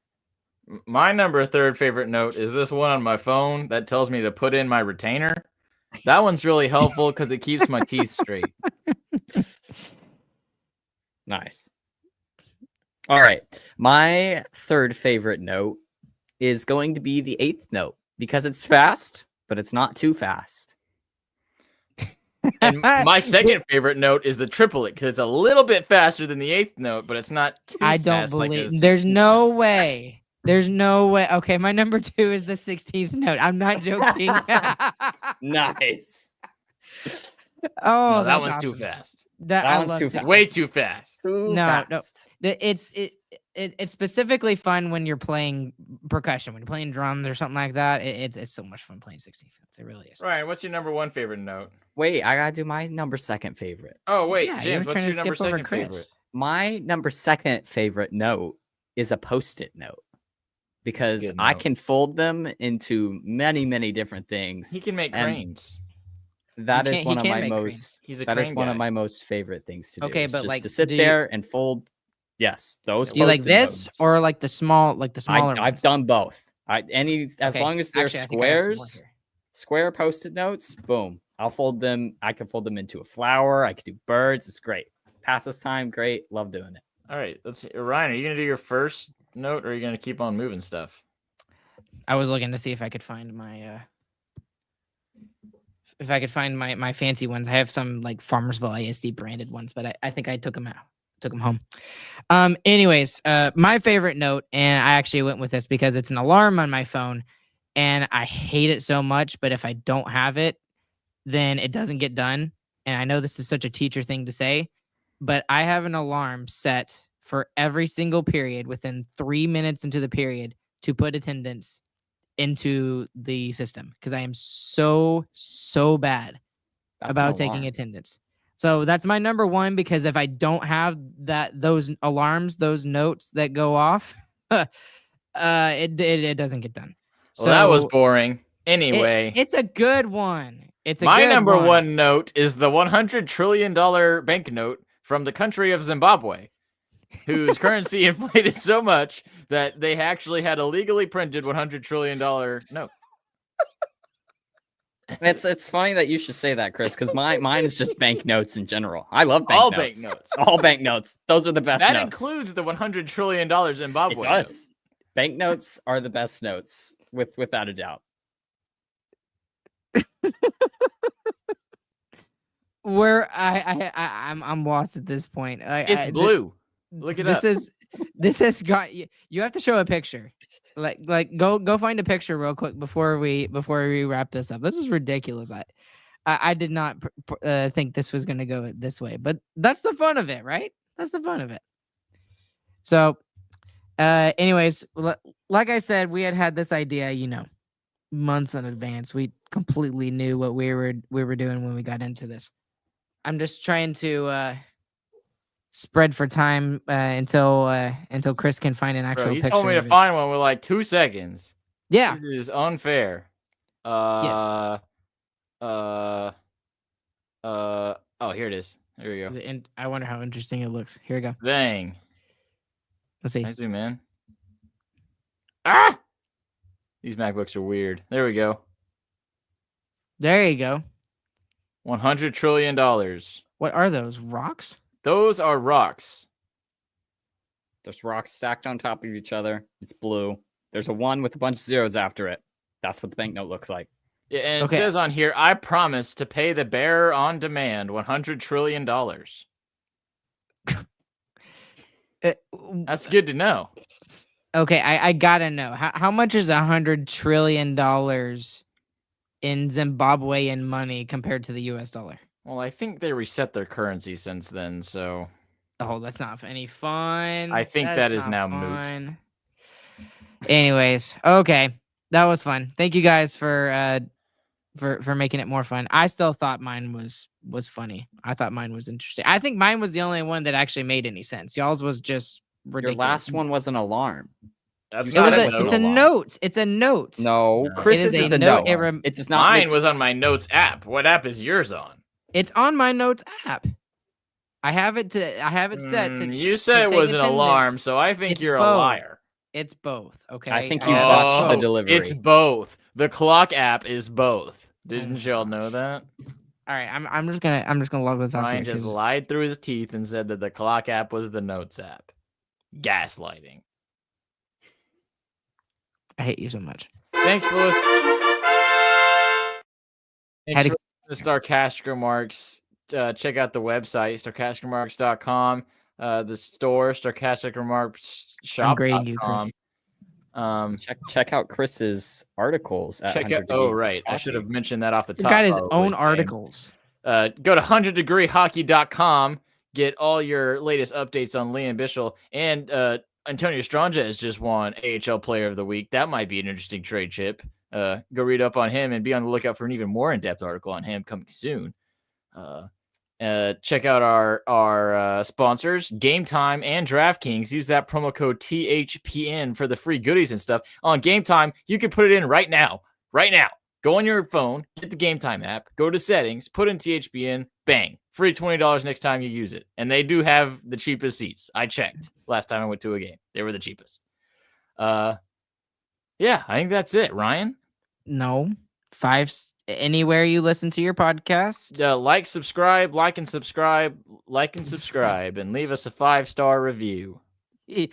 [SPEAKER 2] My number 3 favorite note is this one on my phone that tells me to put in my retainer. That one's really helpful because it keeps my teeth straight.
[SPEAKER 3] Nice. All right. My 3rd favorite note is going to be the 8th note because it's fast, but it's not too fast.
[SPEAKER 2] And my 2nd favorite note is the triplet because it's a little bit faster than the 8th note, but it's not too fast.
[SPEAKER 1] I don't believe there's no way. There's no way. Okay, my number 2 is the 16th note. I'm not joking.
[SPEAKER 3] Nice.
[SPEAKER 1] Oh,
[SPEAKER 2] no, that one's
[SPEAKER 1] awesome.
[SPEAKER 2] too fast.
[SPEAKER 3] That one's too fast.
[SPEAKER 2] Way too fast.
[SPEAKER 1] No. It's specifically fun when you're playing percussion, when you're playing drums or something like that. It's so much fun playing 16th notes. It really is.
[SPEAKER 2] Ryan, what's your number 1 favorite note?
[SPEAKER 3] Wait, I gotta do my number 2nd favorite.
[SPEAKER 2] Oh wait,
[SPEAKER 1] Yeah,
[SPEAKER 2] James, what's your number 2nd favorite?
[SPEAKER 3] My number 2nd favorite note is a post-it note. because
[SPEAKER 2] good
[SPEAKER 3] I
[SPEAKER 2] note.
[SPEAKER 3] can fold them into many, many different things.
[SPEAKER 2] He can make
[SPEAKER 3] and
[SPEAKER 2] cranes.
[SPEAKER 3] That is
[SPEAKER 1] he
[SPEAKER 3] one of
[SPEAKER 1] can
[SPEAKER 3] my
[SPEAKER 1] make
[SPEAKER 3] most.
[SPEAKER 1] cranes.
[SPEAKER 2] He's a
[SPEAKER 3] That is
[SPEAKER 2] crane
[SPEAKER 3] one
[SPEAKER 2] guy.
[SPEAKER 3] of my most favorite things to do.
[SPEAKER 1] Okay,
[SPEAKER 3] is
[SPEAKER 1] but
[SPEAKER 3] just
[SPEAKER 1] like,
[SPEAKER 3] to sit there and fold. Yes, those.
[SPEAKER 1] Do you like
[SPEAKER 3] Post-it
[SPEAKER 1] this
[SPEAKER 3] notes.
[SPEAKER 1] or like the smaller
[SPEAKER 3] I've
[SPEAKER 1] ones?
[SPEAKER 3] done both. As
[SPEAKER 1] Okay,
[SPEAKER 3] long as they're
[SPEAKER 1] actually, I think I have some more
[SPEAKER 3] squares,
[SPEAKER 1] here.
[SPEAKER 3] square post-it notes, boom. I'll fold them. I can fold them into a flower. I could do birds. It's great. Passes time, great. Love doing it.
[SPEAKER 2] All right, let's see. Ryan, are you gonna do your first note, or are you gonna keep on moving stuff?
[SPEAKER 1] I was looking to see if I could find my my fancy ones. I have some like Farmersville ISD branded ones, but I think I took them out. Took them home. Anyways, my favorite note, and I actually went with this because it's an alarm on my phone, and I hate it so much. But if I don't have it, then it doesn't get done. And I know this is such a teacher thing to say, but I have an alarm set for every single period within 3 minutes into the period to put attendance into the system because I am so bad about taking attendance. So that's my number one, because if I don't have those alarms, those notes that go off, it doesn't get done.
[SPEAKER 2] Well, that was boring. Anyway,
[SPEAKER 1] it's a good one. It's
[SPEAKER 2] my number one note is the $100 trillion banknote from the country of Zimbabwe, whose currency inflated so much that they actually had a legally printed $100 trillion note.
[SPEAKER 3] It's funny that you should say that, Chris, because mine is just banknotes in general. I love
[SPEAKER 2] All
[SPEAKER 3] banknotes.
[SPEAKER 2] banknotes.
[SPEAKER 3] All banknotes. Those are the best
[SPEAKER 2] That
[SPEAKER 3] notes.
[SPEAKER 2] includes the $100 trillion Zimbabwe
[SPEAKER 3] It does. Banknotes are the best notes, without a doubt.
[SPEAKER 1] Where I'm lost at this point.
[SPEAKER 2] It's blue. Look it up.
[SPEAKER 1] This has got you. You have to show a picture. Like go find a picture real quick before we wrap this up. This is ridiculous. I did not think this was gonna go this way, but that's the fun of it, right? That's the fun of it. So, anyways, like I said, we had this idea, months in advance. We completely knew what we were doing when we got into this. I'm just trying to spread for time until Chris can find an actual
[SPEAKER 2] Bro, you
[SPEAKER 1] picture.
[SPEAKER 2] told me to find one with like 2 seconds.
[SPEAKER 1] Yeah.
[SPEAKER 2] This is unfair.
[SPEAKER 1] Yes.
[SPEAKER 2] Oh, here it is. There we go.
[SPEAKER 1] I wonder how interesting it looks. Here we go.
[SPEAKER 2] Dang.
[SPEAKER 1] Let's see.
[SPEAKER 2] Can I zoom in? Ah! These MacBooks are weird. There we go.
[SPEAKER 1] There you go.
[SPEAKER 2] $100 trillion.
[SPEAKER 1] What are those? Rocks?
[SPEAKER 2] Those are rocks.
[SPEAKER 3] There's rocks stacked on top of each other. It's blue. There's a 1 with a bunch of zeros after it. That's what the banknote looks like.
[SPEAKER 2] Yeah, and it says on here, I promise to pay the bearer on demand $100 trillion. That's good to know.
[SPEAKER 1] Okay, I gotta know. How much is $100 trillion in Zimbabwean money compared to the US dollar?
[SPEAKER 2] Well, I think they reset their currency since then, so...
[SPEAKER 1] Oh, that's not any fun.
[SPEAKER 2] I think that is now moot.
[SPEAKER 1] Anyways, okay. That was fun. Thank you guys for making it more fun. I still thought mine was funny. I thought mine was interesting. I think mine was the only one that actually made any sense. Y'all's was just ridiculous.
[SPEAKER 3] Your last one was an alarm.
[SPEAKER 2] That's
[SPEAKER 1] it's a note. It's a note.
[SPEAKER 3] No, Chris's is a note. It does not.
[SPEAKER 2] Mine was on my notes app. What app is yours on?
[SPEAKER 1] It's on my notes app. I have it set to.
[SPEAKER 2] You said it was an alarm, so I think you're a liar.
[SPEAKER 1] It's both. Okay.
[SPEAKER 3] I think you watched the delivery.
[SPEAKER 2] It's both. The clock app is both. Didn't y'all know that?
[SPEAKER 1] All right, I'm just gonna log this off.
[SPEAKER 2] Ryan just lied through his teeth and said that the clock app was the notes app. Gaslighting.
[SPEAKER 1] I hate you so much.
[SPEAKER 2] Thanks for listening. Thanks for listening to Sarcastic Remarks. Check out the website, sarcasticremarks.com. The store, sarcasticremarksshop.com.
[SPEAKER 1] I'm grading you, Chris.
[SPEAKER 3] Check out Chris's articles at
[SPEAKER 2] right. I should have mentioned that off the top.
[SPEAKER 1] He's got his own articles.
[SPEAKER 2] Go to 100degreehockey.com. Get all your latest updates on Liam Bichsel. And Antonio Stranges has just won AHL Player of the Week. That might be an interesting trade chip. Go read up on him and be on the lookout for an even more in-depth article on him coming soon. check out our sponsors, Game Time and DraftKings. Use that promo code THPN for the free goodies and stuff. On Game Time, you can put it in right now. Right now. Go on your phone, get the Game Time app, go to settings, put in THPN, bang. Free $20 next time you use it. And they do have the cheapest seats. I checked last time I went to a game. They were the cheapest. Yeah, I think that's it. Ryan?
[SPEAKER 1] No. Anywhere you listen to your podcast.
[SPEAKER 2] Like and subscribe, and leave us a 5-star review.
[SPEAKER 1] He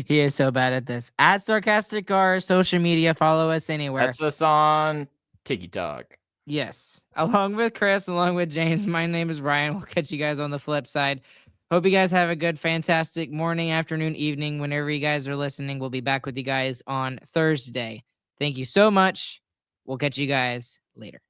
[SPEAKER 1] is so bad at this. At Sarcastic Gar, social media, follow us anywhere.
[SPEAKER 2] That's us on TikTok.
[SPEAKER 1] Yes. Along with Chris, along with James, my name is Ryan. We'll catch you guys on the flip side. Hope you guys have a good, fantastic morning, afternoon, evening, whenever you guys are listening. We'll be back with you guys on Thursday. Thank you so much. We'll catch you guys later.